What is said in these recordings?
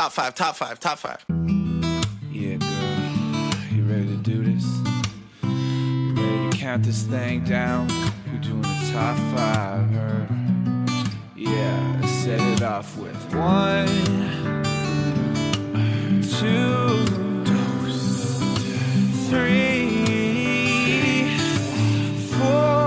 Top five. Yeah, girl, you ready to do this? You ready to count this thing down? We're doing the top 5, her. Yeah, let's set it off with 1, 2, 3, 4.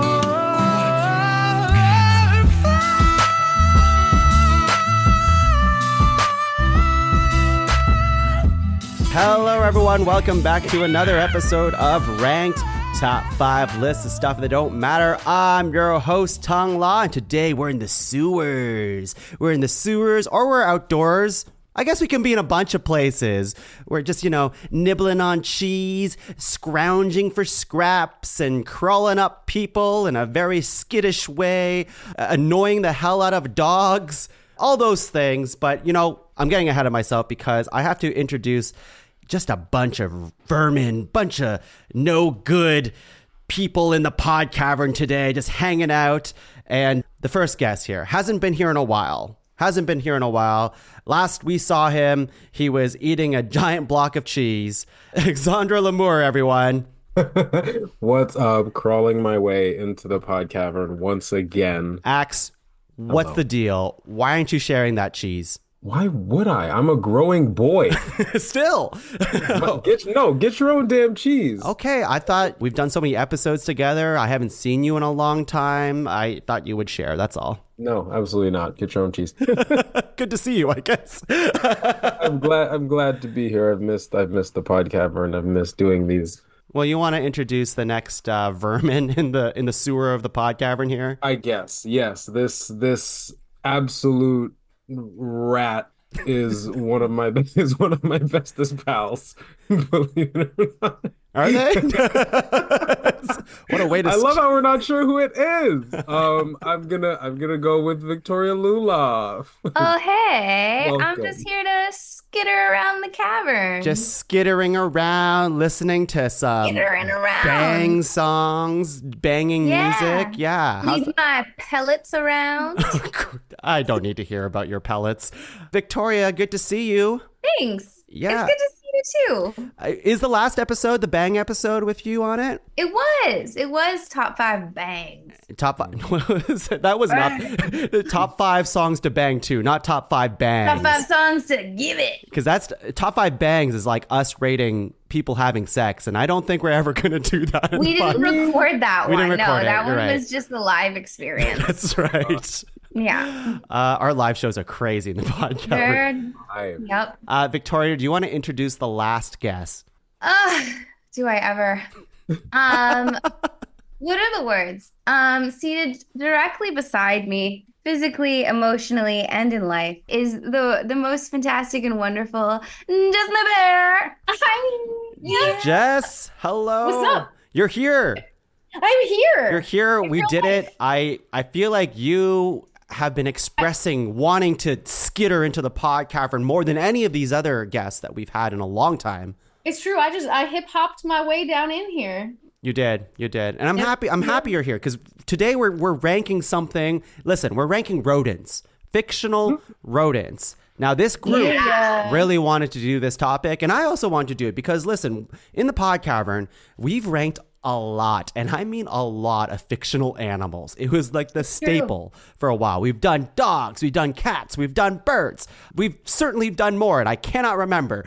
Hello, everyone. Welcome back to another episode of Ranked Top 5 Lists of Stuff That Don't Matter. I'm your host, Tuong La, and today we're in the sewers. We're in the sewers, or we're outdoors. I guess we can be in a bunch of places. We're just, nibbling on cheese, scrounging for scraps, and crawling up people in a very skittish way, annoying the hell out of dogs, all those things. But, I'm getting ahead of myself because I have to introduce just a bunch of vermin, bunch of no good people in the PodCavern today, just hanging out. And the first guest here hasn't been here in a while. Last we saw him, he was eating a giant block of cheese. Axandre Lemours, everyone. What's up? Crawling my way into the PodCavern once again. Axe, what's the deal? Why aren't you sharing that cheese? Why would I? I'm a growing boy. Still. Get your own damn cheese. Okay, I thought we've done so many episodes together. I haven't seen you in a long time. I thought you would share. That's all. No, absolutely not. Get your own cheese. Good to see you, I guess. I'm glad to be here. I've missed the PodCavern. I've missed doing these. Well, you want to introduce the next vermin in the sewer of the PodCavern here? I guess. Yes. This absolute rat is one of my bestest pals. Believe it or not. Are they? What a way to! I love how we're not sure who it is. I'm gonna go with Victoria Luloff. Oh hey, Welcome. I'm just here to skitter around the cavern. Just skittering around, listening to some skittering around, bang songs, banging music. Yeah, leave my pellets around. I don't need to hear about your pellets. Victoria, good to see you. Thanks. Yeah. It's good to see you too. Is the last episode the bang episode with you on it? It was top 5 bangs. Top 5. That was not the top 5 songs to bang to, not top 5 bangs. Top 5 songs to give it. Because that's top 5 bangs is like us rating people having sex, and I don't think we're ever gonna do that. We didn't record that one. No, that one right. was just the live experience. That's right. Yeah. Our live shows are crazy in the podcast. Yep. Victoria, do you want to introduce the last guest? Do I ever? What are the words? Seated directly beside me, physically, emotionally, and in life, is the most fantastic and wonderful Jess Maybear. Hi. Jess, hello. What's up? You're here. I'm here. You're here. We did it. I feel like you have been expressing wanting to skitter into the PodCavern more than any of these other guests that we've had in a long time. It's true. I hip hopped my way down in here. You did, and I'm happy. I'm happy you're here because today we're ranking something. Listen, we're ranking rodents, fictional rodents. Now, this group really wanted to do this topic, and I also wanted to do it because, listen, in the PodCavern, we've ranked a lot, and I mean a lot of fictional animals. It was like the staple for a while. We've done dogs, we've done cats, we've done birds. We've certainly done more, and I cannot remember.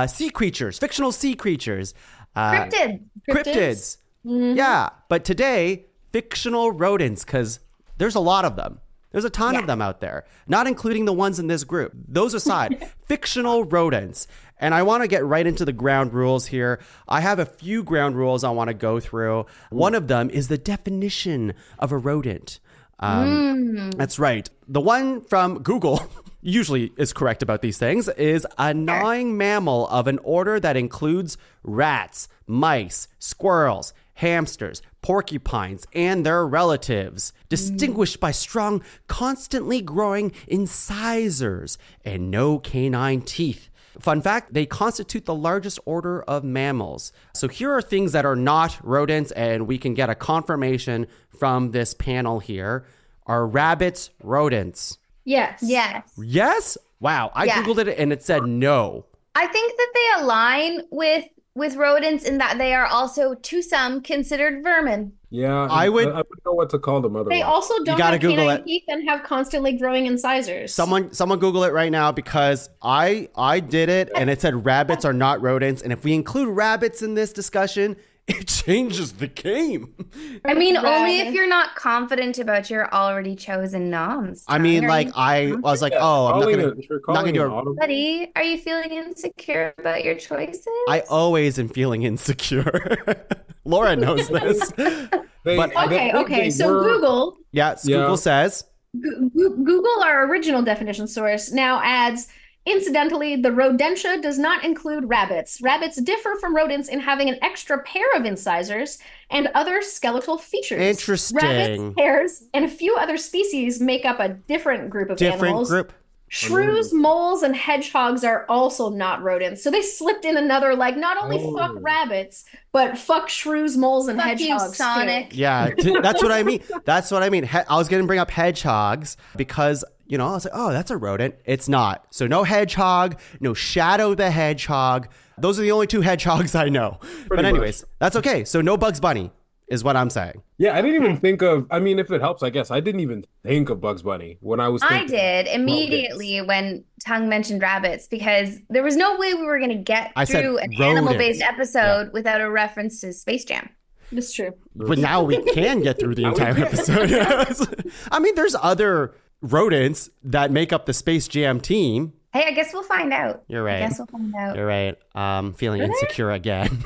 Sea creatures, fictional sea creatures. Cryptids. Mm-hmm. Yeah, but today, fictional rodents, because there's a lot of them. There's a ton of them out there, not including the ones in this group. Those aside, fictional rodents. And I want to get right into the ground rules here. I have a few ground rules I want to go through. One of them is the definition of a rodent. That's right. The one from Google usually is correct about these things is a gnawing mammal of an order that includes rats, mice, squirrels, hamsters, porcupines, and their relatives, distinguished by strong, constantly growing incisors and no canine teeth. Fun fact, they constitute the largest order of mammals. So here are things that are not rodents, and we can get a confirmation from this panel here. Are rabbits rodents? Yes. Yes. Yes? Wow. I Yeah. Googled it and it said no. I think that they align with rodents in that they are also, to some, considered vermin. Yeah, I would- I wouldn't know what to call them otherwise. They also don't gotta have Google canine it. teeth and have constantly growing incisors. Someone Google it right now because I did it and it said rabbits are not rodents. And if we include rabbits in this discussion, it changes the game. I mean, only if Rabbit. you're not confident about your already chosen noms. I mean, Are like you I was like, oh, I'm not Calling gonna. it- if you're not calling gonna do it a- audible- Buddy, are you feeling insecure about your choices? I always am feeling insecure. Laura knows this. But- Okay. So Google, Yeah, Google says Google, our original definition source, now adds, incidentally, the rodentia does not include rabbits. Rabbits differ from rodents in having an extra pair of incisors and other skeletal features. Interesting. Rabbits, hares, and a few other species make up a different group of different animals. group. Shrews, moles, and hedgehogs are also not rodents. So they slipped in another, like, not only fuck rabbits, but fuck shrews, moles, and Fuck you, hedgehogs. too. Sonic. Yeah, that's what I mean. That's what I mean. I was going to bring up hedgehogs because, I was like, oh, that's a rodent. It's not. So no hedgehog, no Shadow the Hedgehog. Those are the only two hedgehogs I know. But anyways, that's okay. So no Bugs Bunny is what I'm saying. Yeah, I didn't even think of. I mean, if it helps, I guess I didn't even think of Bugs Bunny when I was. I Thinking did immediately when Tung mentioned rabbits because there was no way we were going to get I said through an rodents. animal-based episode without a reference to Space Jam. It's true. But now we can get through the entire episode. I mean, there's other rodents that make up the Space Jam team. Hey, I guess we'll find out. You're right. I guess we'll find out. You're right. Feeling insecure again.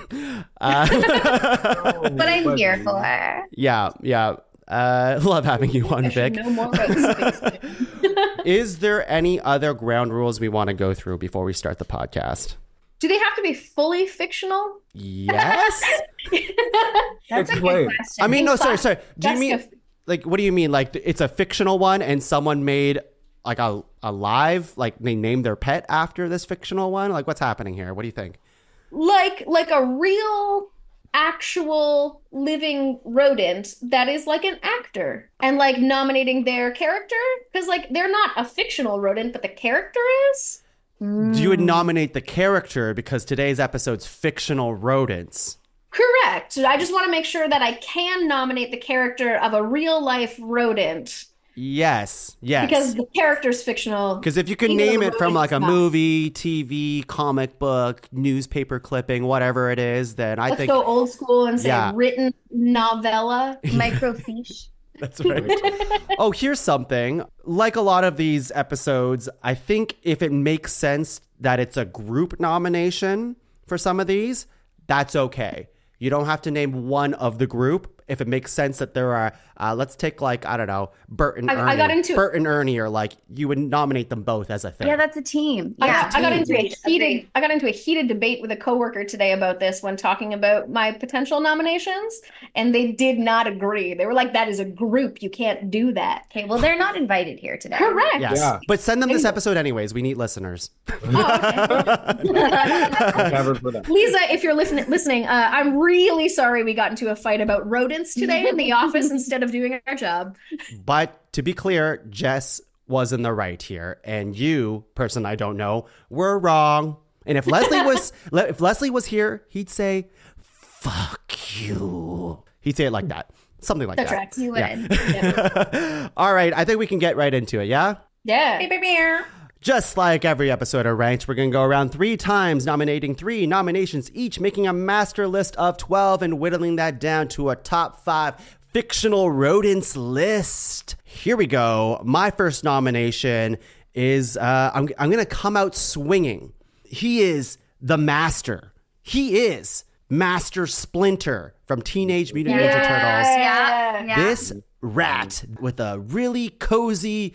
But I'm here for it. Yeah. Love having you on, I should Vic. know more about space. Is there any other ground rules we want to go through before we start the podcast? Do they have to be fully fictional? Yes. That's a Explain. good question. I mean, no, sorry. Do you That's mean like what do you mean? Like it's a fictional one and someone made like a live, like they named their pet after this fictional one? Like what's happening here? What do you think? like a real actual living rodent that is like an actor and like nominating their character because like they're not a fictional rodent but the character is. You would nominate the character because today's episode's fictional rodents. Correct. I just want to make sure that I can nominate the character of a real life rodent Yes. because the character's fictional. Because if you can Even though name the it from like a rodent's not. movie, TV, comic book, newspaper clipping, whatever it is, then I Let's think go old school and say Yeah. written novella. Microfiche. that's right. Oh, here's something. Like a lot of these episodes, I think if it makes sense that it's a group nomination for some of these, that's okay. You don't have to name one of the group. If it makes sense that there are, let's take like, I don't know, Bert and Ernie. I got into- Bert and Ernie are like, you would nominate them both as a thing. Yeah, that's a team. I Yeah, got into a Agreed. heated debate with a coworker today about this when talking about my potential nominations, and they did not agree. They were like, "That is a group. You can't do that." Okay, well, they're not invited here today. Correct. Yes. Yeah. But send them this episode anyways. We need listeners. PodCavern for that. Lisa, if you're listening, I'm really sorry we got into a fight about rodents today in the office instead of doing our job. But to be clear, Jess was in the right here, and you, person I don't know, were wrong. And if Leslie was here, he'd say, "Fuck you." He'd say it like that, something like That's that. right. You would. Yeah. All right, I think we can get right into it. Yeah. Yeah. Just like every episode of Ranked, we're going to go around 3 times, nominating 3 nominations each, making a master list of 12 and whittling that down to a top 5 fictional rodents list. Here we go. My first nomination is, I'm going to come out swinging. He is the master. He is Master Splinter from Teenage Mutant Ninja Turtles. Yeah. This rat with a really cozy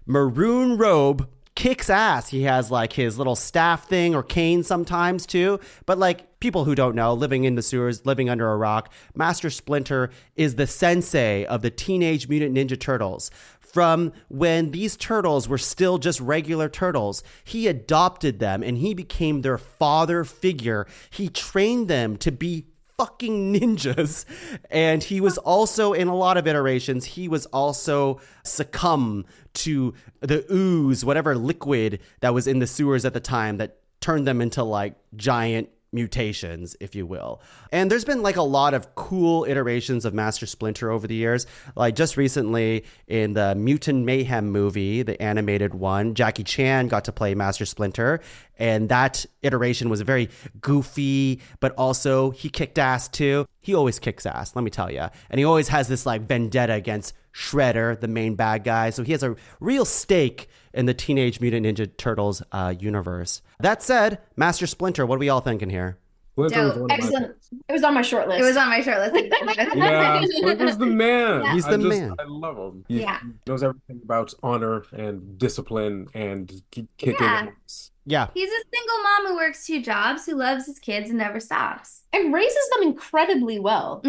maroon robe kicks ass. He has like his little staff thing or cane sometimes too. But like people who don't know, living in the sewers, living under a rock, Master Splinter is the sensei of the Teenage Mutant Ninja Turtles. From when these turtles were still just regular turtles, he adopted them and he became their father figure. He trained them to be fucking ninjas. And he was also, in a lot of iterations, he was also succumb to the ooze, whatever liquid that was in the sewers at the time that turned them into like giant mutations, if you will. And there's been like a lot of cool iterations of Master Splinter over the years. Like just recently in the Mutant Mayhem movie, the animated one, Jackie Chan got to play Master Splinter. And that iteration was very goofy, but also he kicked ass too. He always kicks ass, let me tell you. And he always has this like vendetta against Shredder, the main bad guy. So he has a real stake in the Teenage Mutant Ninja Turtles universe. That said, Master Splinter, what are we all thinking here? Excellent. It was on my short list. It was on my short list. Yeah, Splinter's the man. He's the man. I love him. He knows everything about honor and discipline and kicking ass. Yeah. He's a single mom who works 2 jobs, who loves his kids and never stops. And raises them incredibly well.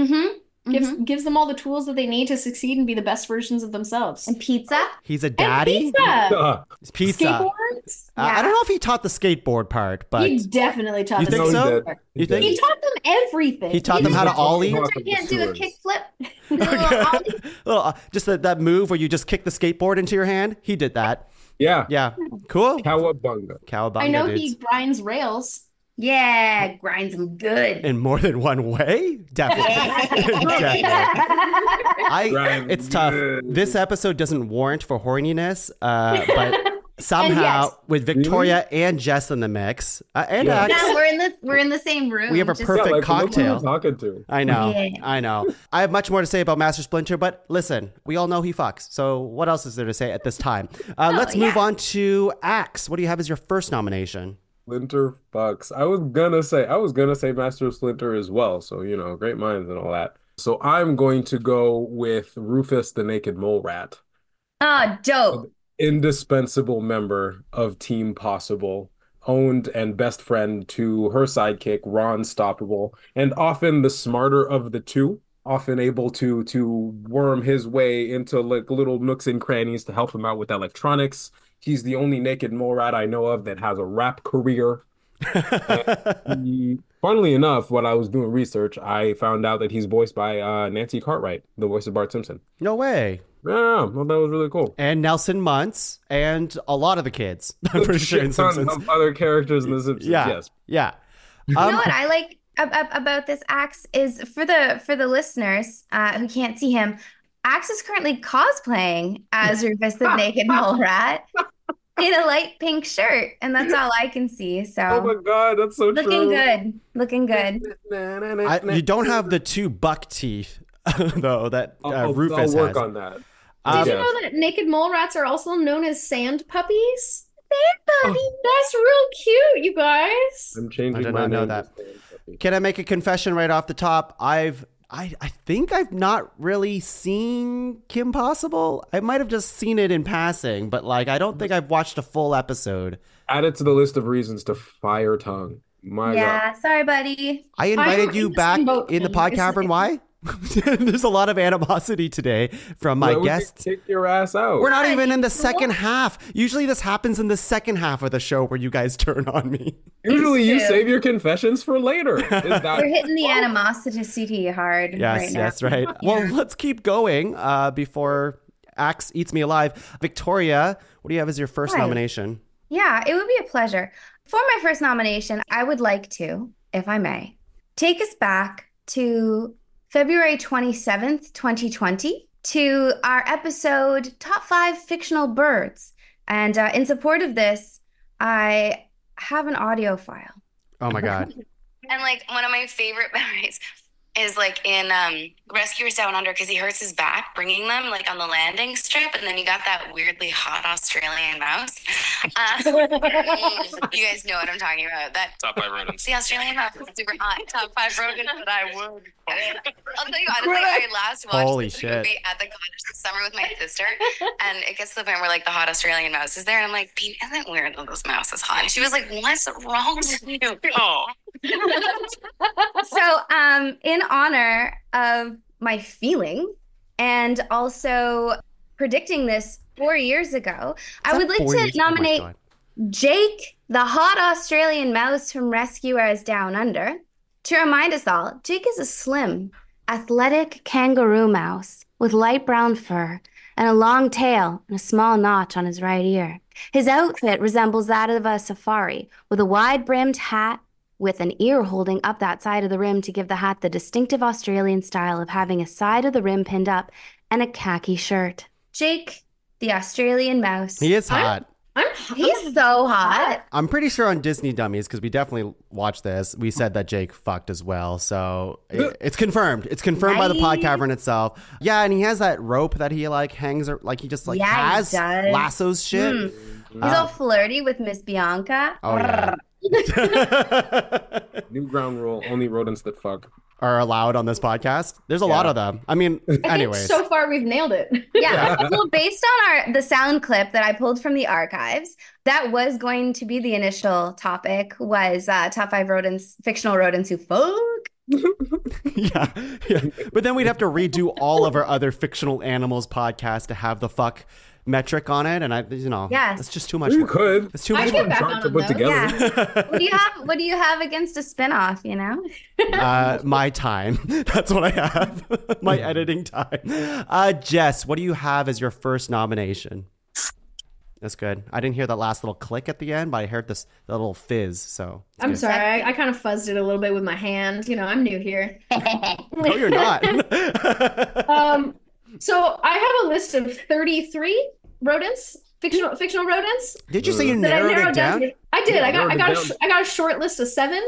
Gives them all the tools that they need to succeed and be the best versions of themselves. And pizza. He's a daddy. Pizza. Skateboards. I don't know if he taught the skateboard part, but He definitely taught you them. think so? He did. He taught them everything. He taught them how to ollie. I can't do a kick flip. Just that move where you just kick the skateboard into your hand. He did that. Yeah. Cool. Cowabunga. I know dudes. he grinds rails. Yeah, grinds them good. In more than one way? Definitely. It's tough. This episode doesn't warrant for horniness, but somehow with Victoria and Jess in the mix, and Axe, No, we're in the same room. we have a perfect cocktail. Who am I talking to? I know. Yeah. I know. I have much more to say about Master Splinter, but listen, we all know he fucks. So what else is there to say at this time? Let's move on to Axe. What do you have as your first nomination? Splinter fucks. I was gonna say Master Splinter as well. So, great minds and all that. So I'm going to go with Rufus the Naked Mole Rat. Oh, dope. Indispensable member of Team Possible, owned and best friend to her sidekick, Ron Stoppable, and often the smarter of the two, often able to worm his way into like little nooks and crannies to help him out with electronics. He's the only naked mole rat I know of that has a rap career. Funnily enough, when I was doing research, I found out that he's voiced by Nancy Cartwright, the voice of Bart Simpson. No way. Yeah, well, that was really cool. And Nelson Muntz and a lot of the kids. I'm pretty sure in Simpsons. Of other characters in the Simpsons. Yes. Yeah. You know what I like about this Axe is for the listeners who can't see him. Axe is currently cosplaying as Rufus the Naked Mole Rat in a light pink shirt, and that's all I can see. So, oh my god, that's so looking true. Looking good. You don't have the 2 buck teeth, though, that Rufus I'll work has. on that. Did you know that naked mole rats are also known as sand puppies? Sand puppies. That's real cute, you guys. I'm changing I did my not know name that. to Stan Puppy. Can I make a confession right off the top? I think I've not really seen Kim Possible. I might have just seen it in passing, but like I don't think I've watched a full episode. Add it to the list of reasons to fire Tongue. My God. Sorry, buddy. I invited you back boat in the thing. PodCavern. Why? There's a lot of animosity today from my Why would you guests. kick your ass out. We're not even in the second half. Usually this happens in the second half of the show where you guys turn on me. Usually you too. save your confessions for later. Is that We're hitting the animosity hard right Yes, now. that's right. Well, let's keep going before Axe eats me alive. Victoria, what do you have as your first Right. nomination? Yeah, it would be a pleasure. For my first nomination, I would like to, if I may, take us back to February 27th, 2020, to our episode Top 5 Fictional Birds. And in support of this, I have an audio file. Oh my God. And like one of my favorite memories is like in Rescuers Down Under, because he hurts his back bringing them like on the landing strip, and then you got that weirdly hot Australian mouse. You guys know what I'm talking about. That Top 5 rodents. the Australian mouse is super hot. Top 5 rodents that I would. I'll tell you honestly, I last watched Holy this shit. movie at the cottage this summer with my sister, and it gets to the point where like the hot Australian mouse is there, and I'm like, Bean, isn't it weird that this mouse is hot? And she was like, what's wrong with you? Oh, So, in honor of my feeling and also predicting this 4 years ago, I would like to nominate Jake, the hot Australian mouse from Rescuers Down Under, To remind us all, Jake is a slim, athletic kangaroo mouse with light brown fur and a long tail and a small notch on his right ear. His outfit resembles that of a safari, with a wide-brimmed hat with an ear holding up that side of the rim to give the hat the distinctive Australian style of having a side of the rim pinned up and a khaki shirt. Jake, the Australian mouse. He is hot. He's so hot. I'm pretty sure on Disney Dummies, because we definitely watched this, we said that Jake fucked as well. So it's confirmed. It's confirmed by the PodCavern itself. Yeah, and he has that rope that he like hangs, or like he just like has lassos shit. He's all flirty with Miss Bianca. Oh, yeah. New ground rule: only rodents that fuck are allowed on this podcast. There's a lot of them. I mean, anyways. So far we've nailed it. Yeah. Well, based on the sound clip that I pulled from the archives, that was going to be the initial topic, was top 5 rodents, fictional rodents who fuck. yeah. But then we'd have to redo all of our other fictional animals podcasts to have the fuck metric on it, and it's just too much work. Could. It's too much work to put together. Yeah. What do you have against a spinoff, My time. That's what I have. My editing time. Jess, what do you have as your first nomination? That's good. I didn't hear that last little click at the end, but I heard the little fizz. So I'm sorry. I kind of fuzzed it a little bit with my hand. I'm new here. No, you're not. So I have a list of 33 rodents, fictional rodents. Did you say you narrowed it down? I did. I got a short list of 7.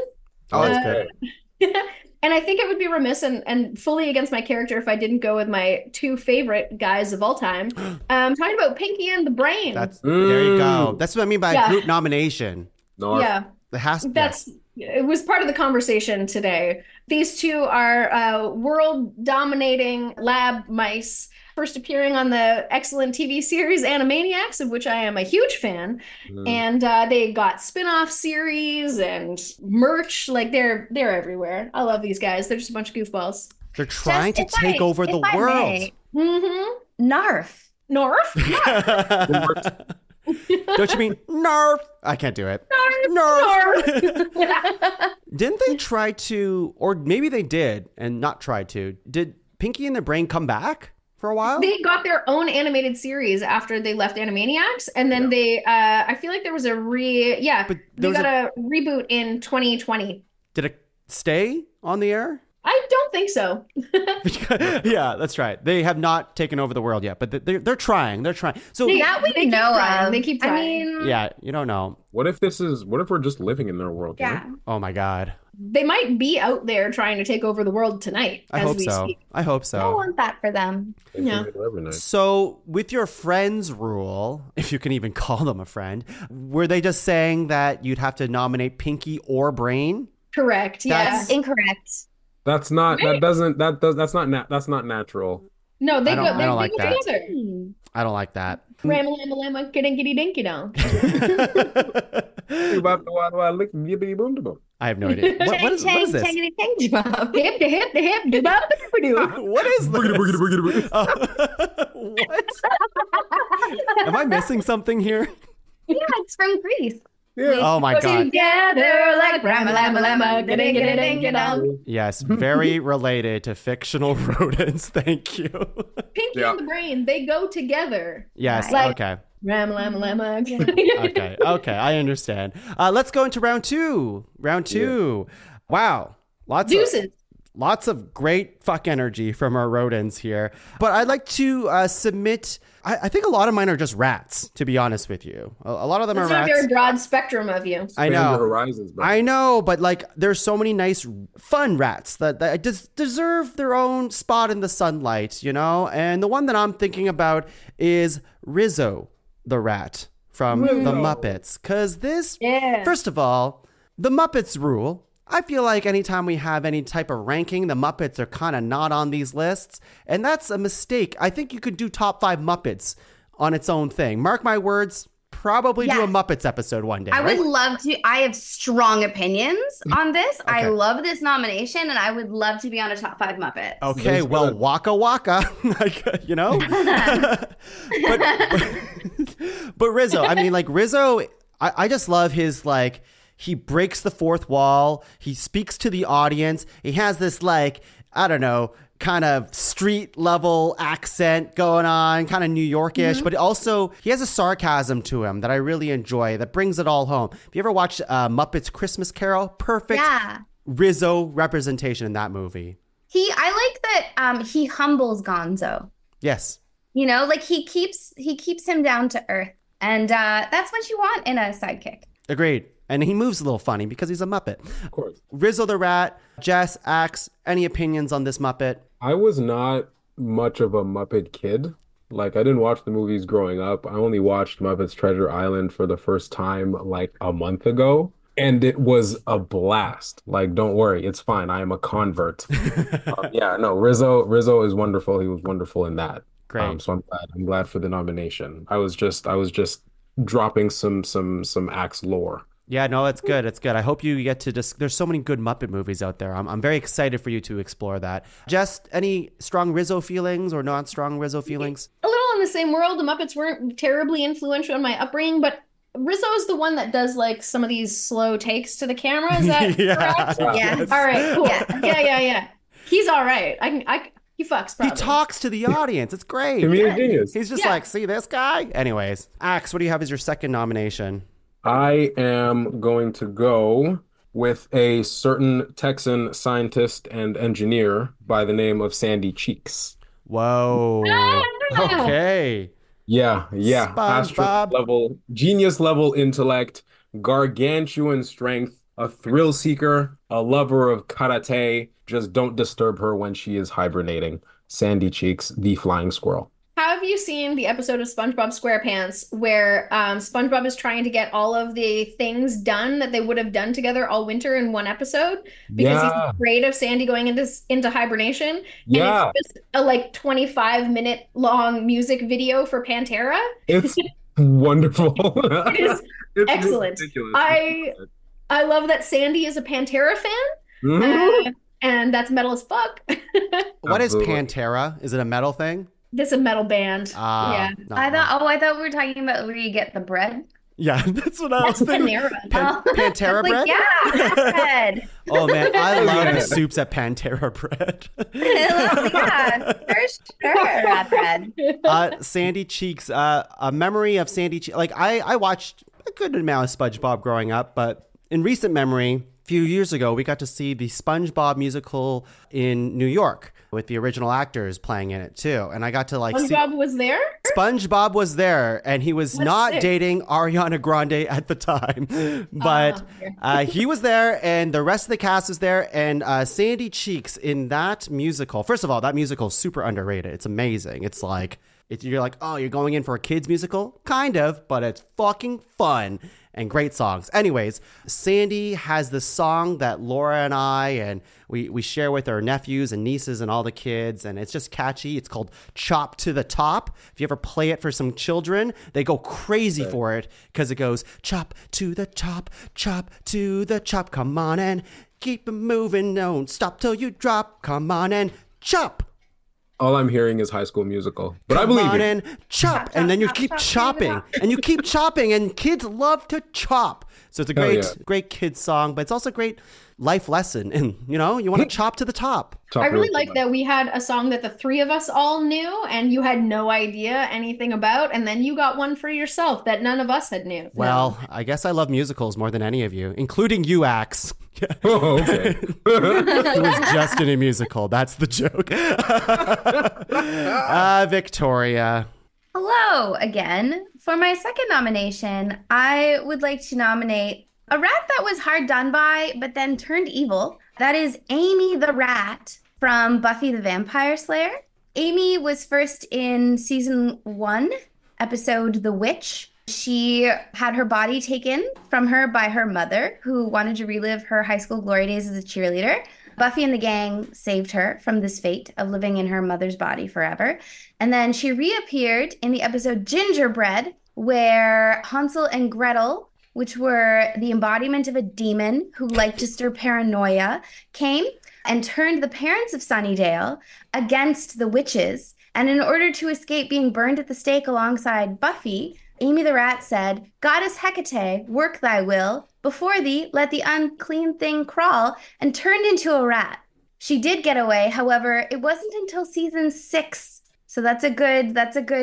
Oh, that's good. And I think it would be remiss and fully against my character if I didn't go with my 2 favorite guys of all time. I'm talking about Pinky and the Brain. There you go. That's what I mean by a group nomination. Narf. Yeah. It was part of the conversation today. These 2 are world-dominating lab mice, first appearing on the excellent TV series Animaniacs, of which I am a huge fan. And they got spin-off series and merch. Like, they're everywhere. I love these guys. They're just a bunch of goofballs. They're trying to take over the world. Narf. Narf? Don't you mean Narf? I can't do it. Narf. Didn't they try to, or maybe they did and not try to, did Pinky and the Brain come back for a while? They got their own animated series after they left Animaniacs, and then they, I feel like there was a they got a reboot in 2020. Did it stay on the air? I don't think so. Yeah, that's right. They have not taken over the world yet, but they're trying. They're trying. So They keep trying. I mean, yeah, you don't know. What if we're just living in their world? Yeah. Oh my God. they might be out there trying to take over the world tonight. I hope so. I hope so. I want that for them. Yeah. So with your friends rule, if you can even call them a friend, were they just saying that you'd have to nominate Pinky or Brain? Correct. That's incorrect. That's not. Right? That's not natural. No, they I don't like that. together. I don't like that. Ram-a-lam-a-lam-a, kiddy-dinky-dong. I have no idea. What is this? Hip to hip to hip to bop to do. What is this? What? Am I missing something here? Yeah, it's from Greece. Yeah. Oh my God. Together like ram-a-lam-a-lam-a, kiddy-dinky-dong. Yes, very related to fictional rodents. Thank you. Pinky and the Brain, they go together. Yes, Like, okay. Ram-a-lam-a-lam-a. Okay, I understand. Let's go into round two. Wow. Lots of great fuck energy from our rodents here. But I'd like to submit, I think a lot of mine are just rats, to be honest with you. A lot of them are rats. It's a very broad spectrum of you. I know. Horizons, I know, but like there's so many nice, fun rats that just deserve their own spot in the sunlight, you know? And the one that I'm thinking about is Rizzo the rat from the Muppets. Because first of all, the Muppets rule. I feel like anytime we have any type of ranking, the Muppets are kind of not on these lists. And that's a mistake. I think you could do top 5 Muppets on its own thing. Mark my words, probably do a Muppets episode one day. I would love to. I have strong opinions on this. Okay. I love this nomination, and I would love to be on a top 5 Muppets. Okay, well, waka waka, like, you know? but Rizzo, I mean, like, Rizzo, I just love his, like, He breaks the fourth wall. He speaks to the audience. He has this, like, I don't know, kind of street level accent going on, kind of New Yorkish, but also he has a sarcasm to him that I really enjoy that brings it all home. Have you ever watched Muppets Christmas Carol? Perfect Rizzo representation in that movie. I like that he humbles Gonzo. Yes. You know, like he keeps him down to earth. And that's what you want in a sidekick. Agreed. And he moves a little funny because he's a Muppet. Of course. Rizzo the Rat, Jess, Axe, any opinions on this Muppet? I was not much of a Muppet kid. Like, I didn't watch the movies growing up. I only watched Muppets Treasure Island for the first time like a month ago. And it was a blast. Like, don't worry, it's fine. I am a convert. Yeah, no, Rizzo is wonderful. He was wonderful in that. Great. So I'm glad for the nomination. I was just dropping some Axe lore. Yeah, no, it's good. It's good. I hope you get to there's so many good Muppet movies out there. I'm very excited for you to explore that. Jess, any strong Rizzo feelings or not strong Rizzo feelings? A little in the same world. The Muppets weren't terribly influential in my upbringing, but Rizzo is the one that does like some of these slow takes to the camera. Is that correct? Yeah. All right, cool. Yeah. He's all right. He fucks probably. He talks to the audience. It's great. Comedic genius. He's just like, see this guy? Anyways, Axe, what do you have as your second nomination? I am going to go with a certain Texan scientist and engineer by the name of Sandy Cheeks. Whoa. Okay. Yeah. SpongeBob. Astronaut level, genius level intellect, gargantuan strength, a thrill seeker, a lover of karate. Just don't disturb her when she is hibernating. Sandy Cheeks, the flying squirrel. Have you seen the episode of SpongeBob SquarePants where SpongeBob is trying to get all of the things done that they would have done together all winter in one episode because he's afraid of Sandy going into hibernation? Yeah. And it's just a like 25-minute long music video for Pantera. It's wonderful. It is excellent. Ridiculous. I love that Sandy is a Pantera fan. Mhm. And that's metal as fuck. What is Absolutely. Pantera? Is it a metal thing? This is a metal band. Ah, Yeah. no. I thought we were talking about where you get the bread. Yeah, that's what I was That's thinking. Panera. Pantera bread? Like, yeah, bread. Oh man, I love Yeah. soups at Pantera bread. Yeah, for sure, rat bread. Sandy Cheeks, a memory of Sandy Cheeks. Like I watched a good amount of SpongeBob growing up, but in recent memory, a few years ago, we got to see the SpongeBob musical in New York with the original actors playing in it too. And I got to like see SpongeBob was there? SpongeBob was there, and he was That's not sick. dating Ariana Grande at the time, but he was there, and the rest of the cast was there, and Sandy Cheeks in that musical. First of all, that musical is super underrated. It's amazing. It's like you're like, oh, you're going in for a kids musical, kind of, but it's fucking fun and great songs. Anyways, Sandy has this song that Laura and I and we share with our nephews and nieces and all the kids, and it's just catchy. It's called Chop to the Top. If you ever play it for some children, they go crazy for it because it goes chop to the top, chop to the chop. Come on and keep it moving. Don't stop till you drop. Come on and chop. All I'm hearing is High School Musical, but I believe Come on you. and chop, and then you keep chopping, and you keep chopping, and kids love to chop. So it's a Hell great, yeah. great kids song, but it's also a great life lesson. And you know, you want to chop to the top. Top I really real like quick. that we had a song that the three of us all knew and you had no idea anything about, and then you got one for yourself that none of us had knew. Well, I guess I love musicals more than any of you, including you, Axe. Oh, okay. He was just in a musical. That's the joke. Victoria. Hello again. For my second nomination, I would like to nominate a rat that was hard done by, but then turned evil. That is Amy the Rat from Buffy the Vampire Slayer. Amy was first in season 1, episode The Witch. She had her body taken from her by her mother, who wanted to relive her high school glory days as a cheerleader. Buffy and the gang saved her from this fate of living in her mother's body forever. And then she reappeared in the episode Gingerbread, where Hansel and Gretel, which were the embodiment of a demon who liked to stir paranoia, came and turned the parents of Sunnydale against the witches. And in order to escape being burned at the stake alongside Buffy, Amy the rat said, Goddess Hecate, work thy will. Before thee, let the unclean thing crawl, and turned into a rat. She did get away. However, it wasn't until season 6. So that's a good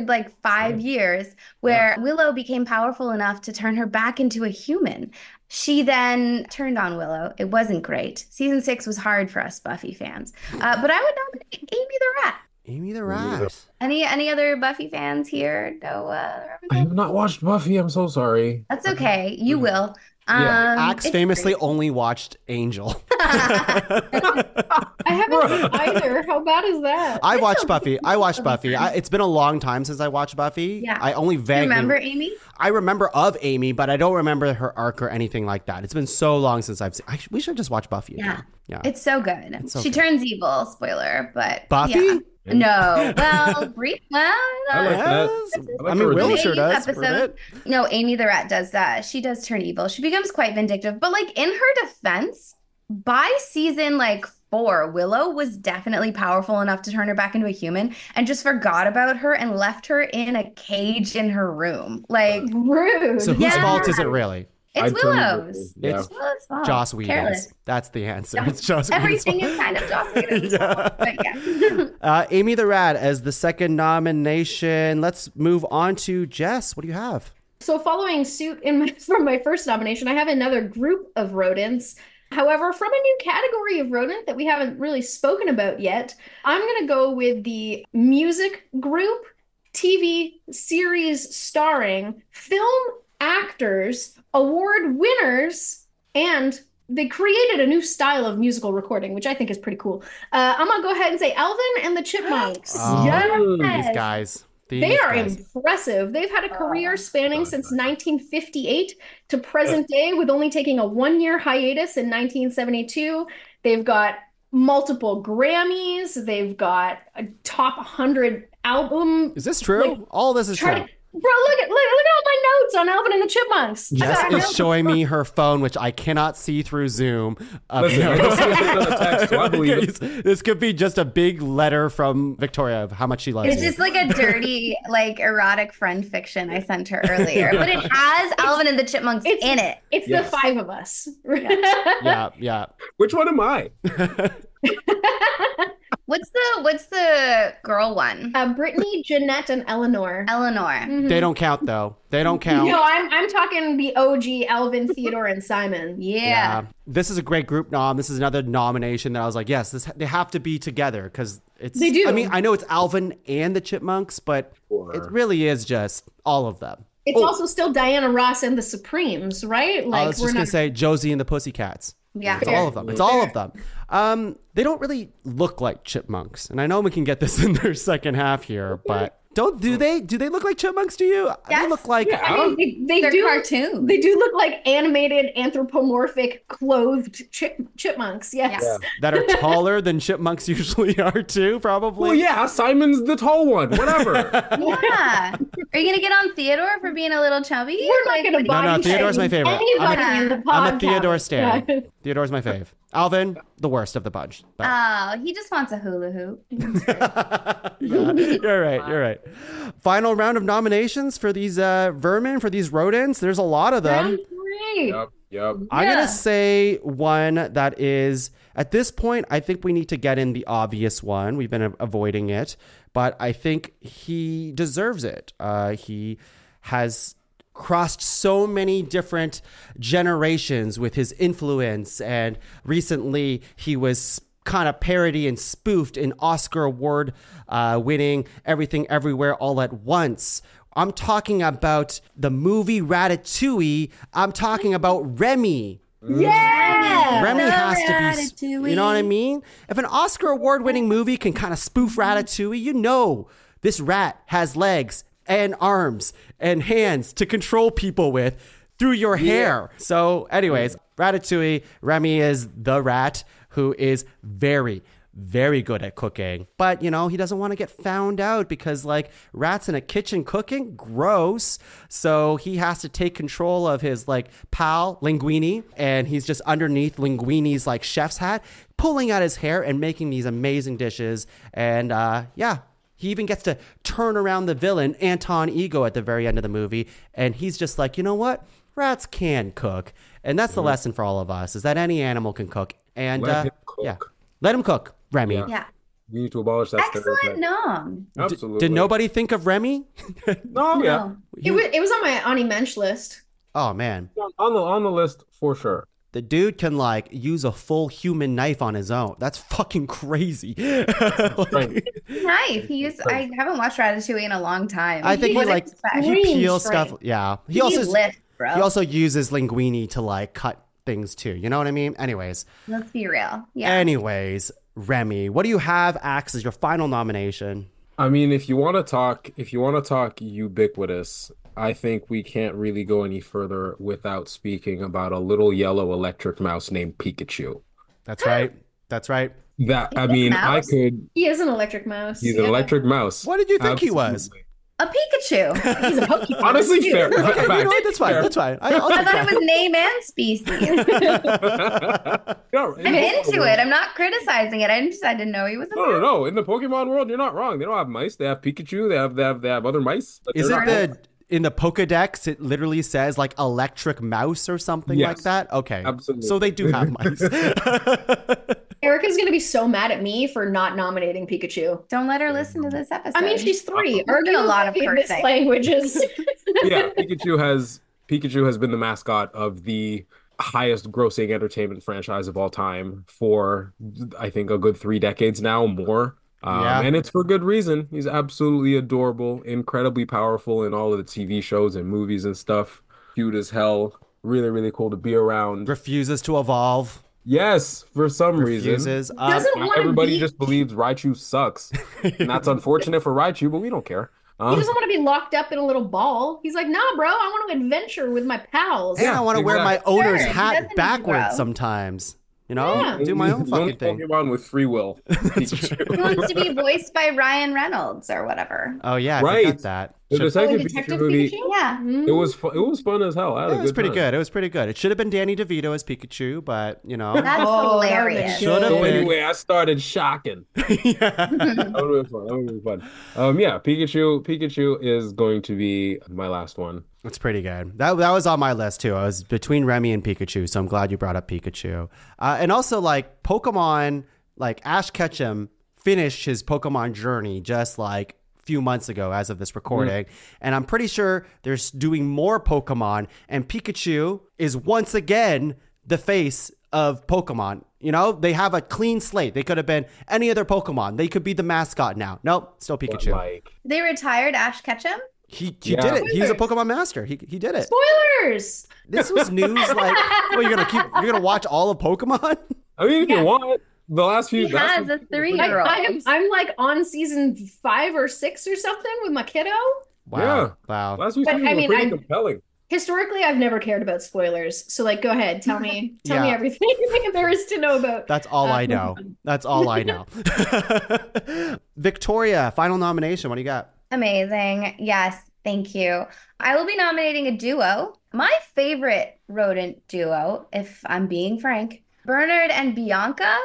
like 5 years where Willow became powerful enough to turn her back into a human. She then turned on Willow. It wasn't great. Season 6 was hard for us Buffy fans. But I would nominate Amy the rat. Amy the rat. Any other Buffy fans here? No, I have not watched Buffy. I'm so sorry. that's okay. You will. Axe It's famously great. only watched Angel. I haven't seen either. How bad is that? I watched Buffy. It's been a long time since I watched Buffy. Yeah. I only vaguely Remember Amy? I remember of Amy, but I don't remember her arc or anything like that. It's been so long since I've seen. We should just watch Buffy again. Yeah. It's so good. so She good. turns evil, spoiler, but Buffy? yeah. No. Well, I like that. I mean, Will the sure 80th does. for a episode. bit. No, Amy the rat does that. She does turn evil. She becomes quite vindictive. But like in her defense, by season like 4, Willow was definitely powerful enough to turn her back into a human and just forgot about her and left her in a cage in her room. Like Rude. So whose Yeah. fault is it really? it's I'd turn evil. Willow's. Yeah. It's Willow's fault. Joss Whedon's. Careless. That's the answer. It's Joss Whedon's Everything fault. is kind of Joss Whedon's Yeah. fault. But yeah. Amy the Rat as the second nomination. Let's move on to Jess. What do you have? So following suit from my first nomination, I have another group of rodents. However, from a new category of rodent that we haven't really spoken about yet, I'm going to go with the music group, TV series starring, film actors, award winners, and they created a new style of musical recording, which I think is pretty cool. I'm going to go ahead and say Alvin and the Chipmunks. Oh, Yes. These guys. They are impressive. They've had a career spanning since 1958 to present day, with only taking a 1-year hiatus in 1972. They've got multiple Grammys. They've got a top 100 album. Is this true? Like, All this is true. Bro, look at all my notes on Alvin and the Chipmunks. I Jess got is notes. showing me her phone, which I cannot see through Zoom. Listen, I don't see anything on the text, so I believe it. This could be just a big letter from Victoria of how much she loves It's you. just like a dirty, like erotic friend fiction I sent her earlier, but it has Alvin and the Chipmunks in it. It's Yes. the 5 of us. Yeah. Which one am I? What's the girl one? Brittany, Jeanette, and Eleanor. Eleanor. They don't count, though. They don't count. No, I'm talking the OG Alvin, Theodore, and Simon. Yeah. This is a great group nom. This is another nomination that I was like, yes, they have to be together because it's. They do. I mean, I know it's Alvin and the Chipmunks, but it really is just all of them. It's also still Diana Ross and the Supremes, right? I was just gonna say Josie and the Pussycats. Yeah. It's all of them. It's all of them. They don't really look like chipmunks, and I know we can get this in their second half here, but do they look like chipmunks to you? They Yes. look like I mean, they They're do cartoons. They do look like animated, anthropomorphic, clothed chipmunks. Yes. Yeah. that are taller than chipmunks usually are too, probably. Well, yeah, Simon's the tall one. Whatever. Yeah. Are you gonna get on Theodore for being a little chubby? We're not going to No, body Theodore's my favorite. anybody in the podcast. I'm a Theodore stan. Yeah. Theodore's my fave. Alvin, the worst of the bunch. But- Oh, he just wants a hula hoop. Yeah, you're right. Final round of nominations for these vermin, for these rodents. There's a lot of them. Round 3. Yep. I'm Yeah. going to say one that is, at this point, I think we need to get in the obvious one. We've been avoiding it, but I think he deserves it. He has crossed so many different generations with his influence, and recently he was kind of parody and spoofed in Oscar award winning Everything Everywhere All at Once. I'm talking about the movie Ratatouille. I'm talking about Remy. Yeah. Remy The has to be, Ratatouille. you know what I mean? If an Oscar award winning movie can kind of spoof Ratatouille, you know this rat has legs and arms and hands to control people with through your hair. So anyways, Ratatouille, Remy is the rat who is very, very good at cooking. But, you know, he doesn't want to get found out because, like, rats in a kitchen cooking, gross. So he has to take control of his, like, pal, Linguini, and he's just underneath Linguini's, like, chef's hat, pulling out his hair and making these amazing dishes. And, yeah, He even gets to turn around the villain, Anton Ego, at the very end of the movie. And he's just like, you know what? Rats can cook. And that's the lesson for all of us, is that any animal can cook. And Let him cook. yeah, let him cook, Remy. Yeah. We need to abolish that Excellent stereotype. nom. Absolutely. Did nobody think of Remy? No, yeah. It was on my Ani Mensch list. Oh, man. On the list for sure. The dude can like use a full human knife on his own. That's fucking crazy. Right. Knife. I haven't watched Ratatouille in a long time. I think he like he peels strength. stuff. Yeah. He He also uses linguine to like cut things too. You know what I mean? Anyways. Let's be real. Yeah. Anyways, Remy, what do you have, Axe, as your final nomination? I mean, if you want to talk ubiquitous, I think we can't really go any further without speaking about a little yellow electric mouse named Pikachu. That's right. That's right. Mouse? He is an electric mouse. He's an electric mouse. What did you think he was? A Pikachu. He's a Pokemon. Honestly, fair. Okay, you know what? That's fine. Fair. That's fine. I thought it was name and species. I'm into it. I'm not criticizing it. I didn't know he was a mouse. No. In the Pokemon world, you're not wrong. They don't have mice. They have Pikachu. They have other mice. But Is they're it not in the Pokedex, it literally says like electric mouse or something like Yes. that? Okay. Absolutely. So they do have mice. Erica's going to be so mad at me for not nominating Pikachu. Don't let her listen to this episode. I mean, she's 3. We're doing a lot of Arguably cursing. languages. Yeah, Pikachu has been the mascot of the highest grossing entertainment franchise of all time for I think a good 3 decades now, more. And it's for good reason. He's absolutely adorable, incredibly powerful in all of the TV shows and movies and stuff. Cute as hell. Really, really cool to be around. Refuses to evolve. Yes, for some Refuses. reason. Doesn't Not want to everybody be. just believes Raichu sucks. And that's unfortunate for Raichu, but we don't care. He doesn't want to be locked up in a little ball. He's like, nah, bro, I want to adventure with my pals. And I want to wear my exactly. owner's Sure, he hat doesn't backwards grow. sometimes. You know? Yeah. Do my own The only fucking thing. Pokemon with free will. Pikachu. He wants to be voiced by Ryan Reynolds or whatever. Oh, yeah. I Right. forgot that. The Should- second Detective Pikachu movie, Pikachu? Yeah. Mm. it was fun as hell. I had a It was good pretty time. good. It was pretty good. It should have been Danny DeVito as Pikachu, but, you know. That's Oh, that would've been hilarious. Should have So been. anyway, I started shocking. Yeah. That would have been fun. Yeah, Pikachu is going to be my last one. It's pretty good. That was on my list too. I was between Remy and Pikachu, so I'm glad you brought up Pikachu. And also, like Pokemon, like Ash Ketchum finished his Pokemon journey just like a few months ago, as of this recording, and I'm pretty sure they're doing more Pokemon. And Pikachu is once again the face of Pokemon. You know, they have a clean slate. They could have been any other Pokemon. They could be the mascot now. Nope, still But, Pikachu. like, They retired Ash Ketchum. He Yeah. did it. He's a Pokemon master. He did it. Spoilers! This was news. Like, well, you're gonna watch all of Pokemon? I mean, if you want, the last few. He has a 3-year-old. I'm like on season 5 or 6 or something with my kiddo. Wow. Yeah. Wow. Last few But, seasons I were mean, pretty I'm- compelling. Historically, I've never cared about spoilers. So, like, go ahead, tell me Yeah. everything there is to know about. That's all I know. That's all I know. Victoria, final nomination. What do you got? Amazing. Yes, thank you. I will be nominating a duo. My favorite rodent duo, if I'm being frank, Bernard and Bianca